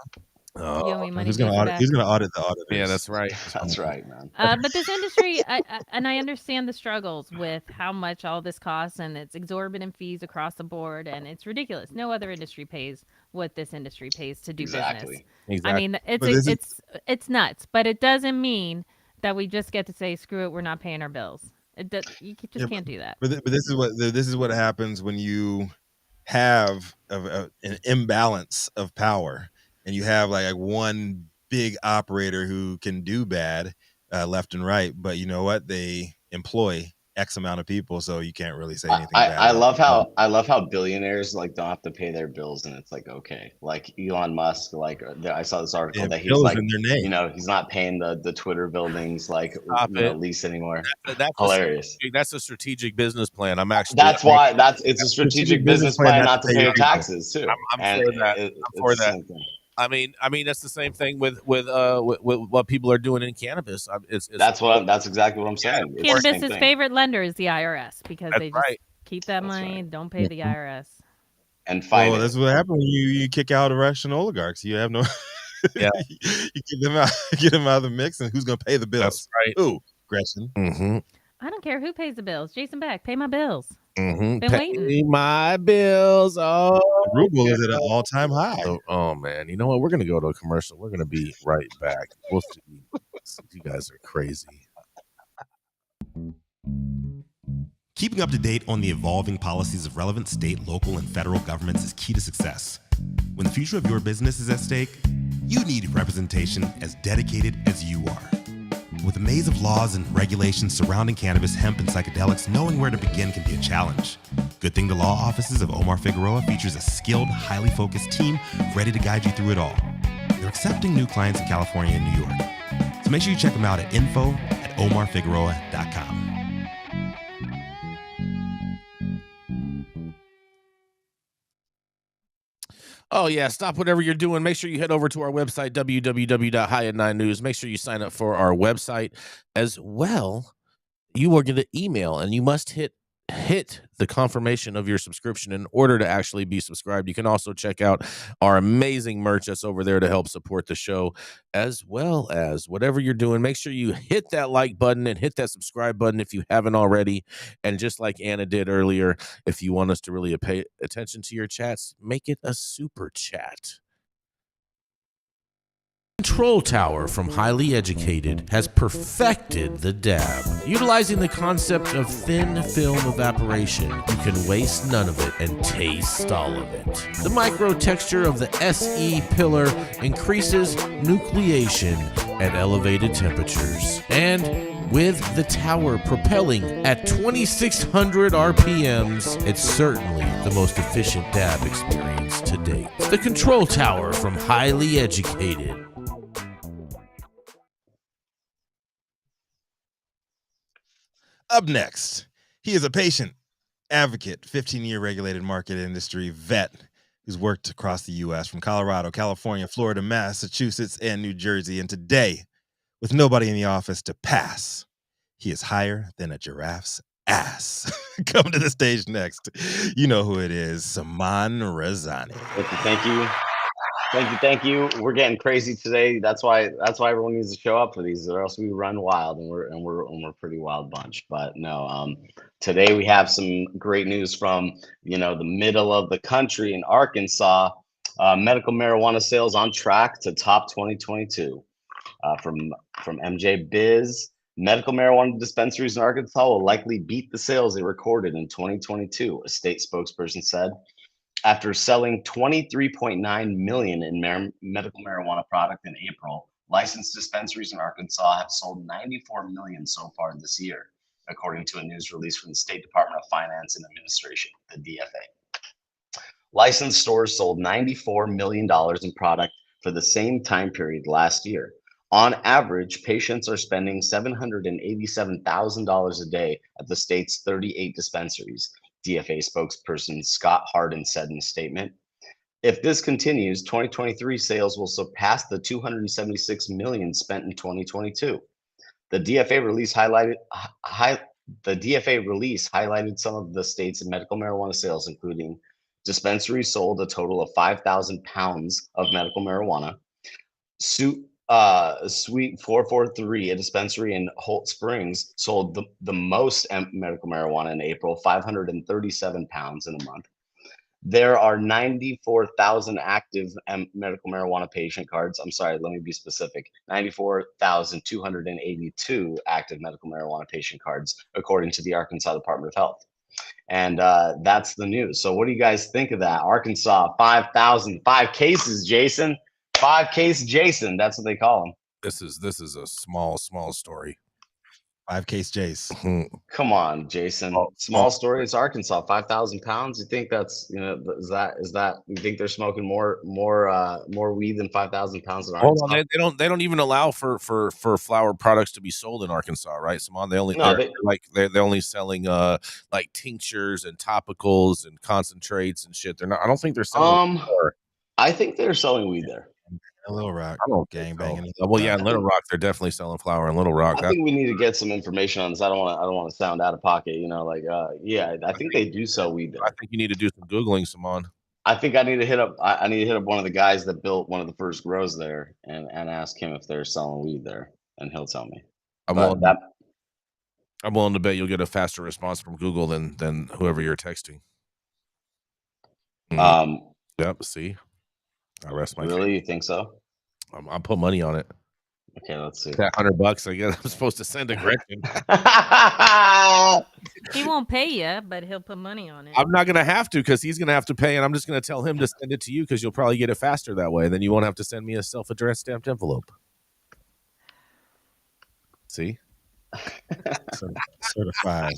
You owe me money, Who's gonna Jason audit? Beck. Who's gonna audit the auditors? Yeah, that's right. That's right, man. But this industry, I understand the struggles with how much all this costs, and it's exorbitant fees across the board, and it's ridiculous. No other industry pays what this industry pays to do business. Exactly. Exactly. I mean, But this is- it's nuts, but it doesn't mean that we just get to say screw it, we're not paying our bills. You just Yeah, can't do that. But this is what happens when you have an imbalance of power, and you have like one big operator who can do bad left and right. But you know what? They employ X amount of people, so you can't really say anything bad. I love about how billionaires like don't have to pay their bills, and it's like okay, like Elon Musk, like I saw this article Yeah, that he's bills like, in their name. you know, he's not paying the Twitter buildings like Stop it. lease anymore. That's Hilarious. That's a strategic business plan. I'm actually. It's a strategic business plan not to pay your taxes too. I'm for that. I'm for that. I mean, that's the same thing with what people are doing in cannabis. That's exactly what I'm saying. It's the same Cannabis's thing. favorite lender is the IRS because That's they just right. keep that money, don't pay the IRS. And fight Well, it. that's what happens when you kick out Russian oligarchs. You have no. Yeah. You get them out of the mix, and who's gonna pay the bills? That's right. Ooh, Gretchen. Mm-hmm. I don't care who pays the bills. Jason Beck, pay my bills. Mm-hmm. Been Pay waiting. my bills. Oh, The ruble is at an all-time high. oh man, you know what? We're gonna go to a commercial. We're gonna be right back. We'll see. You guys are crazy. Keeping up to date on the evolving policies of relevant state, local, and federal governments is key to success. When the future of your business is at stake, you need representation as dedicated as you are. With a maze of laws and regulations surrounding cannabis, hemp, and psychedelics, knowing where to begin can be a challenge. Good thing the law offices of Omar Figueroa features a skilled, highly focused team ready to guide you through it all. They're accepting new clients in California and New York. So make sure you check them out at info@omarfigueroa.com. Oh yeah, stop whatever you're doing. Make sure you head over to our website, www.highat9news. Make sure you sign up for our website as well. You will get an email, and you must hit the confirmation of your subscription in order to actually be subscribed. You can also check out our amazing merch that's over there to help support the show, as well as whatever you're doing. Make sure you hit that like button and hit that subscribe button if you haven't already. And just like Anna did earlier, if you want us to really pay attention to your chats, make it a super chat. Control Tower from Highly Educated has perfected the dab. Utilizing the concept of thin film evaporation, you can waste none of it and taste all of it. The micro texture of the SE pillar increases nucleation at elevated temperatures. And with the tower propelling at 2,600 RPMs, it's certainly the most efficient dab experience to date. The Control Tower from Highly Educated. Up next, he is a patient advocate, 15-year regulated market industry vet who's worked across the U.S. from Colorado, California, Florida, Massachusetts, and New Jersey. And today, with nobody in the office to pass, he is higher than a giraffe's ass. Come to the stage next. You know who it is, Saman Razani. Thank you. We're getting crazy today. That's why everyone needs to show up for these, or else we run wild, and we're a pretty wild bunch. But no, today we have some great news from the middle of the country in Arkansas. Medical marijuana sales on track to top 2022. From MJ Biz, medical marijuana dispensaries in Arkansas will likely beat the sales they recorded in 2022, a state spokesperson said. After selling $23.9 million in medical marijuana product in April, licensed dispensaries in Arkansas have sold $94 million so far this year, according to a news release from the State Department of Finance and Administration, the DFA. Licensed stores sold $94 million in product for the same time period last year. On average, patients are spending $787,000 a day at the state's 38 dispensaries, DFA spokesperson Scott Hardin said in a statement. If this continues, 2023 sales will surpass the $276 million spent in 2022. The DFA release highlighted some of the state's medical marijuana sales, including dispensaries sold a total of 5,000 pounds of medical marijuana. Suite 443, a dispensary in Holt Springs, sold the most medical marijuana in April, 537 pounds in a month. There are 94,000 active medical marijuana patient cards. I'm sorry, let me be specific. 94,282 active medical marijuana patient cards, according to the Arkansas Department of Health. And that's the news. So what do you guys think of that? Arkansas, 5 cases, Jason. 5 cases, Jason. That's what they call him. This is a small story. 5 case Jace. Come on, Jason. Small story. It's Arkansas. 5,000 pounds. You think that's is that you think they're smoking more weed than 5,000 pounds in Arkansas? Hold on, they don't even allow for flower products to be sold in Arkansas, right? Saman, they're only selling like tinctures and topicals and concentrates and shit. They're not. I don't think they're selling. I think they're selling weed there. Little Rock, gang banging. Well, yeah, in Little Rock, they're definitely selling flower in Little Rock. I think we need to get some information on this. I don't want to sound out of pocket, I think they do sell weed there. I think you need to do some Googling, Saman. I think I need to hit up one of the guys that built one of the first grows there and ask him if they're selling weed there, and he'll tell me. I'm willing to bet you'll get a faster response from Google than whoever you're texting. Yep. See. I rest my Really? You think so? I'll put money on it. Okay, let's see. That $100 I guess I'm supposed to send to Gretchen. He won't pay you, but he'll put money on it. I'm not going to have to because he's going to have to pay, and I'm just going to tell him to send it to you because you'll probably get it faster that way. Then you won't have to send me a self-addressed stamped envelope. See? Certified.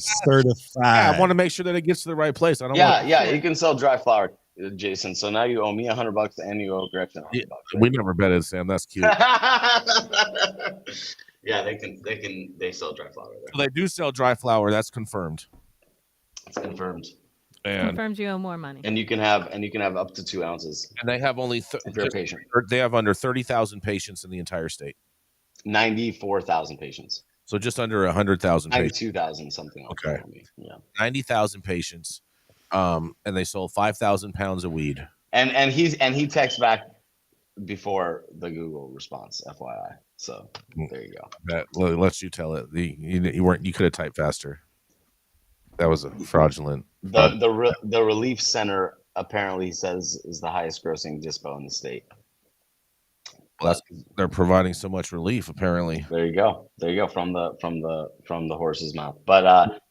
Yeah, I want to make sure that it gets to the right place. I don't. You can sell dry flower, Jason. So now you owe me $100 and you owe Gretchen $100. Yeah, we never betted, Sam. That's cute. Yeah, they sell dry flower there. So they do sell dry flower. That's confirmed. It's confirmed. And confirms you owe more money. And you can have up to 2 ounces. And they have only if you're a patient. They have under 30,000 patients in the entire state. 94,000 patients. So just under 100,000 patients. 92,000 something. Okay. Yeah. 90,000 patients. And they sold 5,000 pounds of weed. And he texts back before the Google response, FYI. So there you go. That lets you tell it. You could have typed faster. That was a fraudulent. The Relief Center apparently says is the highest grossing dispo in the state. Well, they're providing so much relief. Apparently, there you go from the horse's mouth. But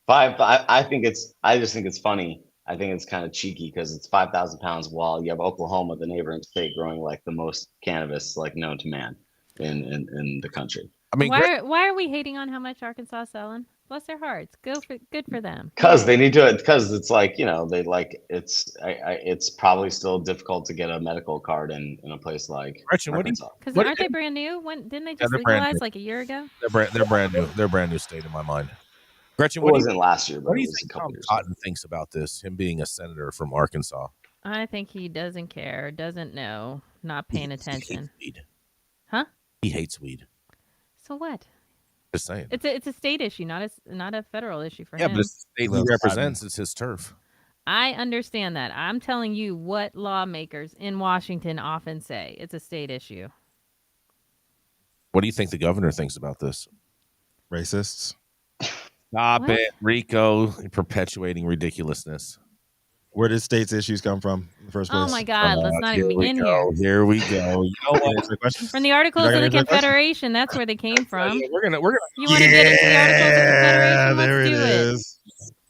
I just think it's funny. I think it's kind of cheeky because it's 5,000 pounds while you have Oklahoma, the neighboring state, growing like the most cannabis like known to man in the country. I mean, why are we hating on how much Arkansas is selling? Bless their hearts. Good for them. Because they need to. Because it's like they like it's probably still difficult to get a medical card in a place like Gretchen, Arkansas. Because aren't they brand new? Didn't they just legalize like a year ago? They're brand new. They're brand new state in my mind. Gretchen, it wasn't last year. What do you think Tom Cotton thinks about this? Him being a senator from Arkansas. I think he doesn't care, doesn't know, not paying attention. He hates weed. Huh? He hates weed. So what? Just saying. It's a state issue, not a federal issue for him. Yeah, but it's the state he represents. It's his turf. I understand that. I'm telling you what lawmakers in Washington often say. It's a state issue. What do you think the governor thinks about this? Racists. Stop it, Rico. You're perpetuating ridiculousness. Where did states' issues come from in the first place? Oh my God, let's not even begin here. Here we go. You know what? From the Articles of the Confederation, that's where they came from. We're gonna. You want to get into the Articles of the Confederation? There Let's it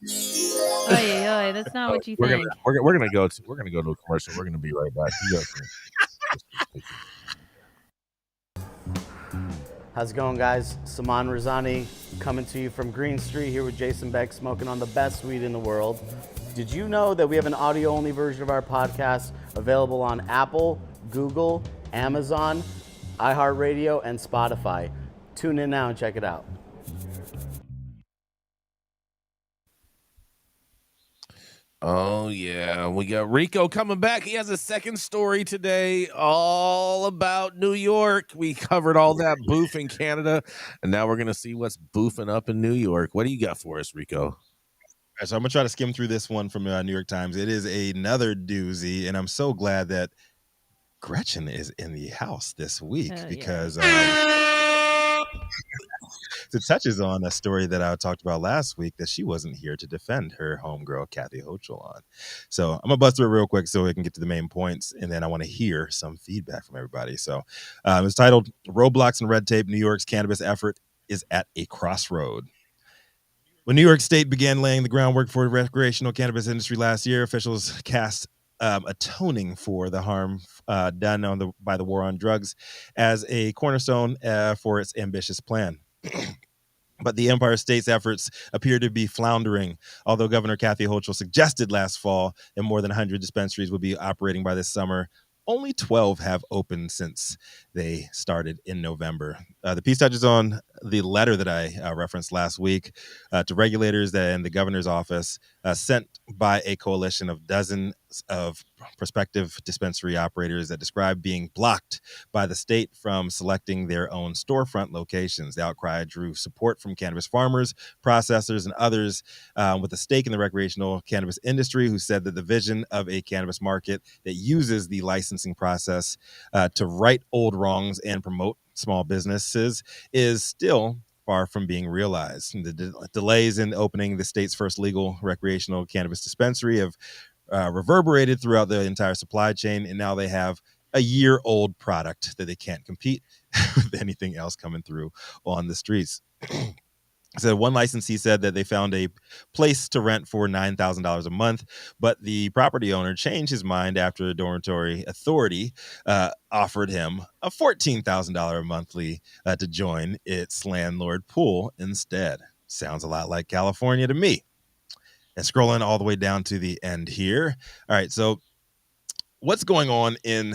do is. Oy, that's not what you think. We're gonna go to a commercial. We're gonna be right back. How's it going, guys? Saman Razani coming to you from Green Street here with Jason Beck, smoking on the best weed in the world. Did you know that we have an audio-only version of our podcast available on Apple, Google, Amazon, iHeartRadio, and Spotify? Tune in now and check it out. Oh, yeah. We got Rico coming back. He has a second story today all about New York. We covered all that boof in Canada, and now we're going to see what's boofing up in New York. What do you got for us, Rico? All right, so I'm going to try to skim through this one from New York Times. It is another doozy, and I'm so glad that Gretchen is in the house this week Yeah. because it touches on a story that I talked about last week that she wasn't here to defend her homegirl, Kathy Hochul, on. So I'm going to bust through it real quick so we can get to the main points, and then I want to hear some feedback from everybody. So it's titled Roadblocks and Red Tape, New York's Cannabis Effort is at a Crossroad. When New York State began laying the groundwork for the recreational cannabis industry last year, officials cast atoning for the harm done by the war on drugs as a cornerstone for its ambitious plan. But the Empire State's efforts appear to be floundering. Although Governor Kathy Hochul suggested last fall that more than 100 dispensaries would be operating by this summer, only 12 have opened since they started in November. The piece touches on the letter that I referenced last week to regulators and the governor's office sent by a coalition of dozens of prospective dispensary operators that describe being blocked by the state from selecting their own storefront locations. The outcry drew support from cannabis farmers, processors, and others with a stake in the recreational cannabis industry who said that the vision of a cannabis market that uses the licensing process to right old wrongs and promote small businesses is still far from being realized. The delays in opening the state's first legal recreational cannabis dispensary have reverberated throughout the entire supply chain, and now they have a year-old product that they can't compete with anything else coming through on the streets. So one licensee said that they found a place to rent for $9,000 a month, but the property owner changed his mind after a dormitory authority offered him a $14,000 monthly to join its landlord pool instead. Sounds a lot like California to me. And scrolling all the way down to the end here. All right, so what's going on in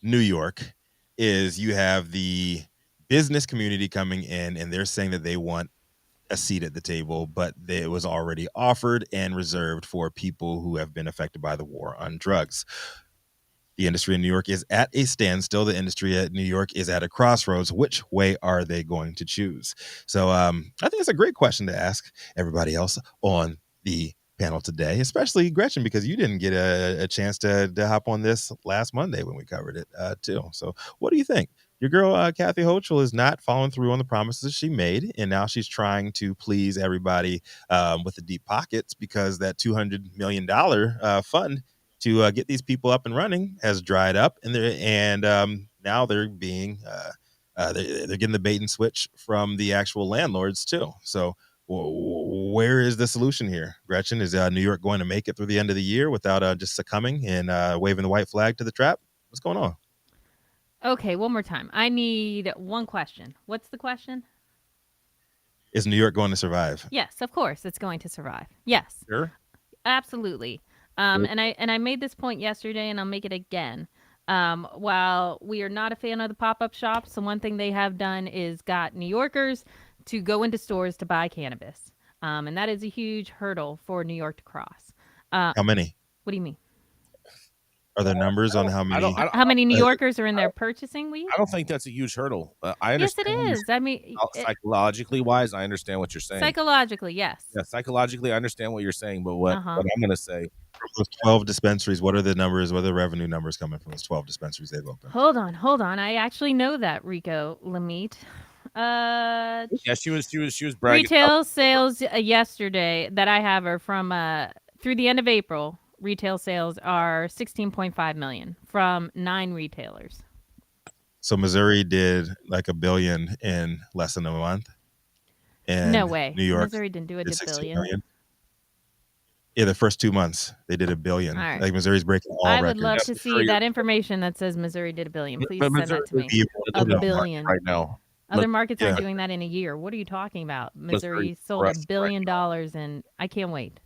New York is you have the business community coming in, and they're saying that they want a seat at the table, but it was already offered and reserved for people who have been affected by the war on drugs. The industry in New York is at a standstill. The industry at New York is at a crossroads. Which way are they going to choose? So I think it's a great question to ask everybody else on the panel today, especially Gretchen, because you didn't get a chance to hop on this last Monday when we covered it too. So what do you think? Your girl, Kathy Hochul, is not following through on the promises she made, and now she's trying to please everybody with the deep pockets because that $200 million fund to get these people up and running has dried up, and now they're being they're getting the bait and switch from the actual landlords too. So where is the solution here, Gretchen? Is New York going to make it through the end of the year without just succumbing and waving the white flag to the trap? What's going on? Okay, one more time. I need one question. What's the question? Is New York going to survive? Yes, of course, it's going to survive. Yes, Sure. absolutely. And I made this point yesterday, and I'll make it again. While we are not a fan of the pop-up shops, the one thing they have done is got New Yorkers to go into stores to buy cannabis, and that is a huge hurdle for New York to cross. How many? What do you mean? Are there numbers on how many? How many New Yorkers are in there purchasing weed? I don't think that's a huge hurdle. I Yes, understand. it is. I mean, Psychologically wise, I understand what you're saying. psychologically, yes. Yeah, psychologically, I understand what you're saying, but what I'm going to say, Those 12 dispensaries, what are the numbers? What are the revenue numbers coming from those 12 dispensaries they've opened? Hold on. I actually know that, Rico Lamitte. yeah, she was bragging. Retail sales yesterday that I have are from through the end of April. Retail sales are 16.5 million from 9 retailers. So Missouri did like $1 billion in less than a month. And No way. New York Missouri didn't do it did a 16 billion. million. Yeah, the first 2 months they did $1 billion. All right. Like Missouri's breaking all I records. would love to Yes, see Missouri- that information that says Missouri did $1 billion. Please send that to me. A $1 billion. right now. Other markets Yeah. aren't doing that in a year. What are you talking about? Missouri sold correct $1 billion, and I can't wait.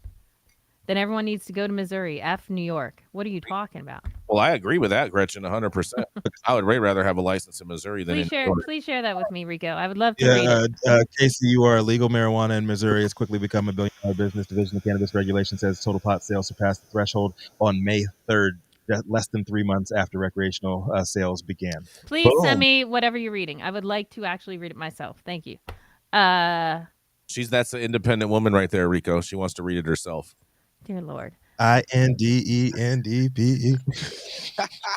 Then everyone needs to go to Missouri. F New York. What are you talking about? Well, I agree with that, Gretchen, 100%. I would way rather have a license in Missouri than in New York. Please share that with me, Rico. I would love to read Yeah, it. Casey, you are legal marijuana in Missouri has quickly become $1 billion business. Division of Cannabis Regulation says total pot sales surpassed the threshold on May 3rd, less than 3 months after recreational sales began. Please Boom. send me whatever you're reading. I would like to actually read it myself. Thank you. That's an independent woman right there, Rico. She wants to read it herself. Dear Lord. INDENDPE.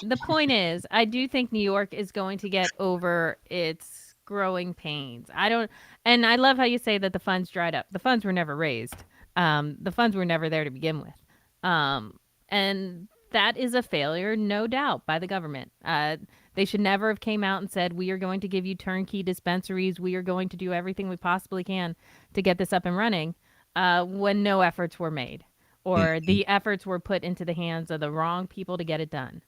The point is, I do think New York is going to get over its growing pains. And I love how you say that the funds dried up. The funds were never raised. The funds were never there to begin with. And that is a failure, no doubt, by the government. They should never have came out and said, we are going to give you turnkey dispensaries. We are going to do everything we possibly can to get this up and running when no efforts were made or the efforts were put into the hands of the wrong people to get it done.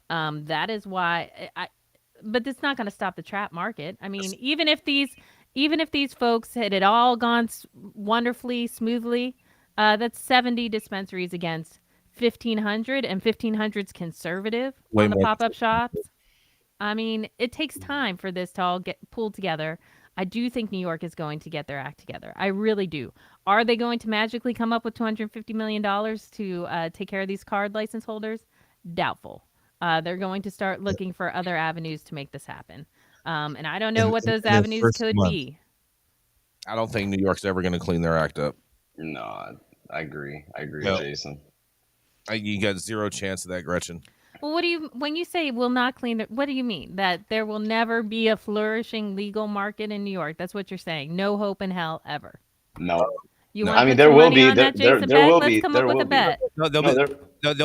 That is why but it's not going to stop the trap market. I mean, even if these folks had it all gone wonderfully, smoothly, that's 70 dispensaries against 1,500, and 1,500's conservative on the pop-up shops. I mean, it takes time for this to all get pulled together. I do think New York is going to get their act together. I really do. Are they going to magically come up with $250 million to take care of these card license holders? Doubtful. They're going to start looking for other avenues to make this happen. And I don't know what those avenues could be. I don't think New York's ever going to clean their act up. No, I agree. I agree with Jason. You got zero chance of that, Gretchen. Well, when you say will not clean, what do you mean? That there will never be a flourishing legal market in New York? That's what you're saying. No hope in hell ever. No. I mean, there will be. There will be. Let's come up with a bet. No, there'll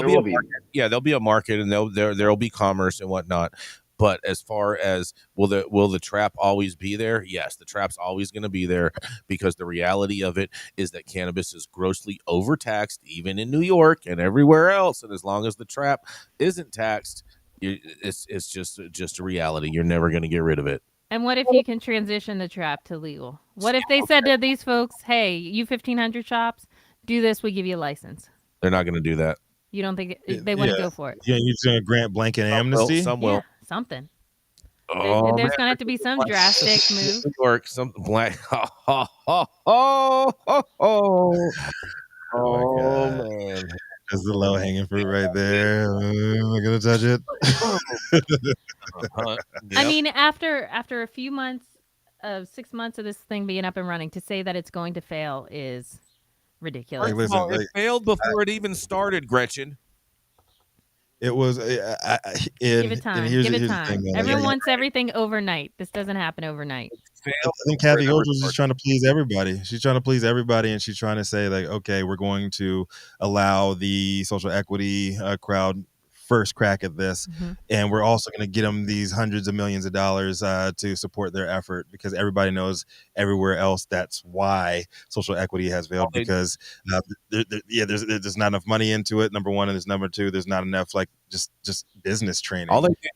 be a market. Yeah, there'll be a market, and there'll be commerce and whatnot. But as far as will the trap always be there? Yes, the trap's always going to be there because the reality of it is that cannabis is grossly overtaxed, even in New York and everywhere else. And as long as the trap isn't taxed, it's just a reality. You're never going to get rid of it. And what if you can transition the trap to legal? What if they said to these folks, "Hey, you 1,500 shops, do this. We give you a license." They're not going to do that. You don't think they want to go for it? Yeah, you're just going to grant blanket amnesty? Some will. Yeah, something. There's going to have to be some drastic move. New York, some black. Oh man. That's the low hanging fruit right there. I'm not going to touch it. Yep. I mean, after a few months of 6 months of this thing being up and running, to say that it's going to fail is ridiculous. It failed before it even started, Gretchen. It was. Give it time. Give it time. Everyone wants everything overnight. This doesn't happen overnight. I think Kathy Hochul is just trying to please everybody. She's trying to please everybody, and she's trying to say, like, okay, we're going to allow the social equity crowd first crack at this, and we're also going to get them these hundreds of millions of dollars to support their effort, because everybody knows everywhere else that's why social equity has failed, because there's not enough money into it, number one, and there's number two, there's not enough like just business training.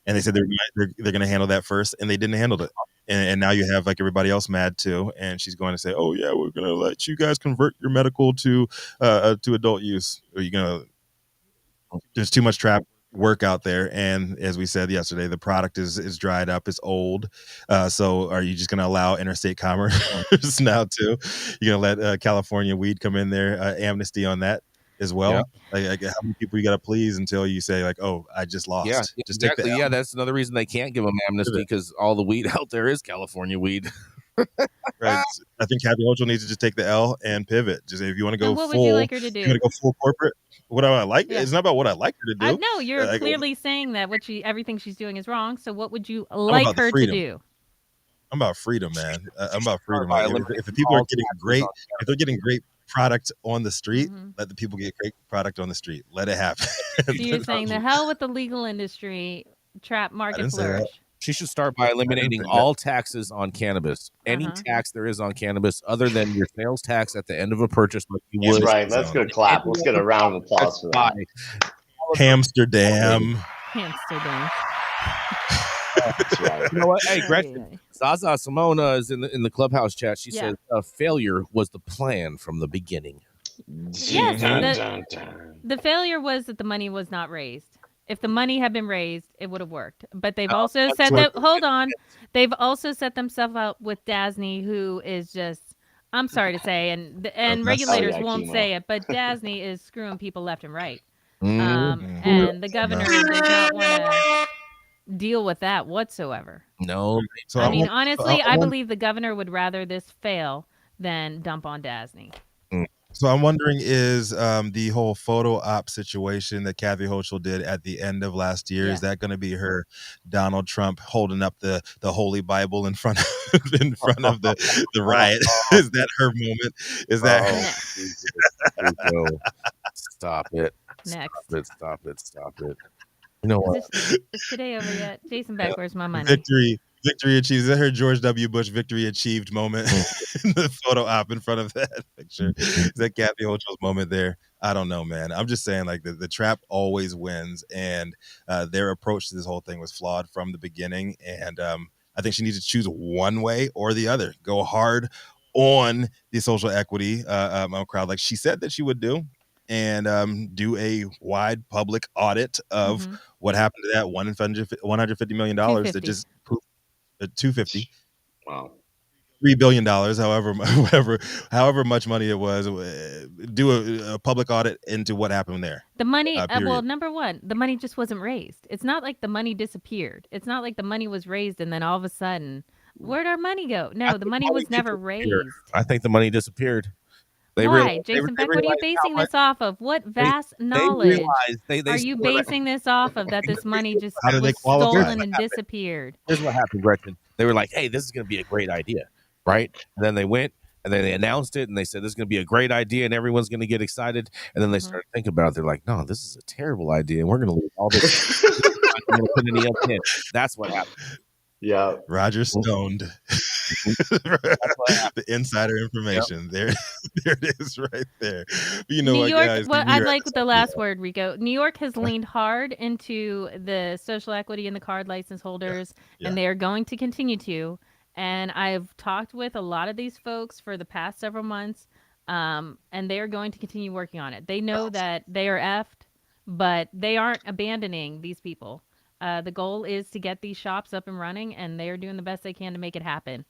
And they said they're going to handle that first, and they didn't handle it. And now you have like everybody else mad too, and she's going to say, "Oh yeah, we're going to let you guys convert your medical to adult use." Or you're going to? There's too much trap work out there, and as we said yesterday, the product is dried up, it's old. So are you just going to allow interstate commerce now too? You're going to let California weed come in there, amnesty on that as well? Yeah. Like how many people you got to please until you say like, "Oh, I just lost"? Yeah, just exactly. Take Yeah, that's another reason they can't give them amnesty, because all the weed out there is California weed. Right. I think Kathy Hochul needs to just take the L and pivot. Just if you want to go what full, would you like her to do? You want to go full corporate. What do I like? Yeah. It's not about what I like her to do. No, you're clearly saying that everything she's doing is wrong. So what would you like her to do? I'm about freedom, man. I'm about freedom. Like, if the people are getting if they're getting great product on the street, let the people get great product on the street. Let it happen. So you're saying the hell with the legal industry, trap market flourish. She should start by eliminating all taxes on cannabis. Any tax there is on cannabis, other than your sales tax at the end of a purchase. Like you would. Right. Let's get a clap. Let's get a round of applause for that. Amsterdam. That's right. You know what? Hey, Gretchen, Zaza Simona is in the clubhouse chat. She says failure was the plan from the beginning. Yes, the failure was that the money was not raised. If the money had been raised, it would have worked. But they've also said that. Hold on, they've also set themselves up with Dasney, who is just. I'm sorry to say, and regulators won't say it, but Dasney is screwing people left and right. And the governor does not want to deal with that whatsoever. No. So I mean, honestly, I believe the governor would rather this fail than dump on Dasney. So I'm wondering, is the whole photo op situation that Kathy Hochul did at the end of last year, is that going to be her Donald Trump holding up the Holy Bible in front of the riot? Is that her moment? Is that Next. Jesus, Rico. Stop it. Next. Stop it. You know what? Is today over yet? Jason Beck, where's my money? Victory achieved? Is that her George W. Bush victory achieved moment? The photo op in front of that picture. Is that Kathy Hochul's moment there? I don't know, man. I'm just saying, like, the trap always wins, and their approach to this whole thing was flawed from the beginning. And I think she needs to choose one way or the other. Go hard on the social equity crowd, like she said that she would do, and do a wide public audit of what happened to that $150 million that just poof, 250. Wow. $3 billion, however much money it was, do a public audit into what happened there. The money, well, number one, the money just wasn't raised. It's not like the money disappeared. It's not like the money was raised and then all of a sudden, where'd our money go? No, the money was never raised. I think the money disappeared. Why? Jason Beck, what are you basing this off of? What vast knowledge are you basing this off of, that this money just was stolen and disappeared? Here's what happened, Gretchen. They were like, hey, this is going to be a great idea, right? And then they went and then they announced it and they said this is going to be a great idea and everyone's going to get excited. And then they started thinking about it. They're like, no, this is a terrible idea and we're going to lose all this. We're going to put any up in. That's what happened. Yeah. Roger stoned. The insider information. Yep. There it is right there. But you know, New York, guys, I'd like the last word, Rico. New York has leaned hard into the social equity and the card license holders, and they are going to continue to. And I've talked with a lot of these folks for the past several months, and they are going to continue working on it. They know that they are effed, but they aren't abandoning these people. The goal is to get these shops up and running, and they are doing the best they can to make it happen.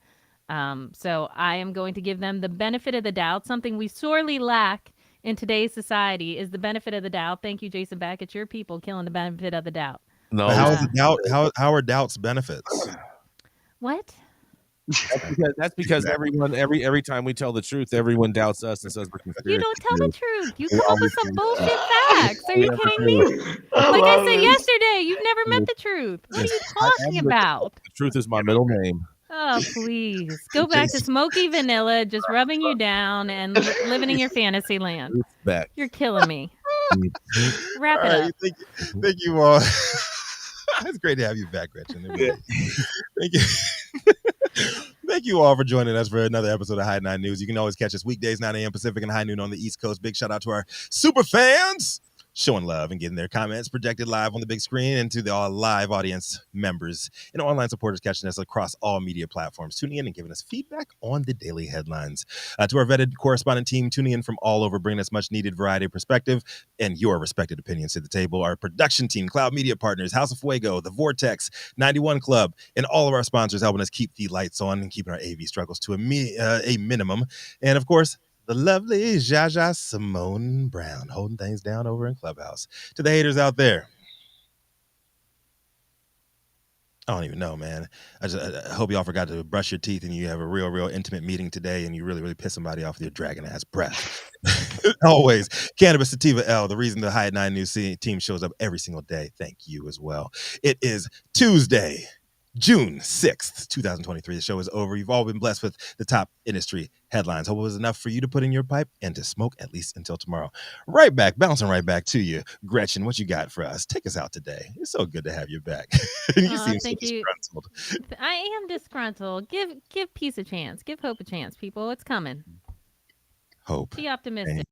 So I am going to give them the benefit of the doubt. Something we sorely lack in today's society is the benefit of the doubt. Thank you, Jason Beck. It's your people killing the benefit of the doubt. No, how is the doubt? How are doubts benefits? What? That's because everyone every time we tell the truth, everyone doubts us and says we're conspiracy. You don't tell the truth. You come up with some bullshit facts. Are you kidding me? Like I said yesterday, you've never met the truth. What are you talking about? The truth is my middle name. Oh, please. Go back to Smoky Vanilla, just rubbing you down and living in your fantasy land. You're killing me. Wrap it up. Thank you all. It's great to have you back, Gretchen. Thank you. Thank you all for joining us for another episode of High 9 News. You can always catch us weekdays, 9 a.m. Pacific and high noon on the East Coast. Big shout out to our super fans showing love and getting their comments projected live on the big screen, and to the live audience members and online supporters catching us across all media platforms, tuning in and giving us feedback on the daily headlines. To our vetted correspondent team tuning in from all over, bringing us much needed variety of perspective and your respected opinions to the table. Our production team, Cloud Media Partners, House of Fuego, The Vortex, 91 Club, and all of our sponsors helping us keep the lights on and keeping our AV struggles to a minimum. And of course, the lovely Jaja Simone Brown holding things down over in Clubhouse. To the haters out there, I don't even know, man. I hope y'all forgot to brush your teeth and you have a real intimate meeting today and you really piss somebody off with your dragon-ass breath. Always. Cannabis Sativa L, the reason the High 9 News team shows up every single day. Thank you as well. It is Tuesday, June 6th, 2023. The show is over. You've all been blessed with the top industry headlines. Hope it was enough for you to put in your pipe and to smoke at least until tomorrow. Right back, bouncing right back to you. Gretchen, what you got for us? Take us out today. It's so good to have you back. You seem so disgruntled. I am disgruntled. Give peace a chance. Give hope a chance, people. It's coming. Hope. Be optimistic.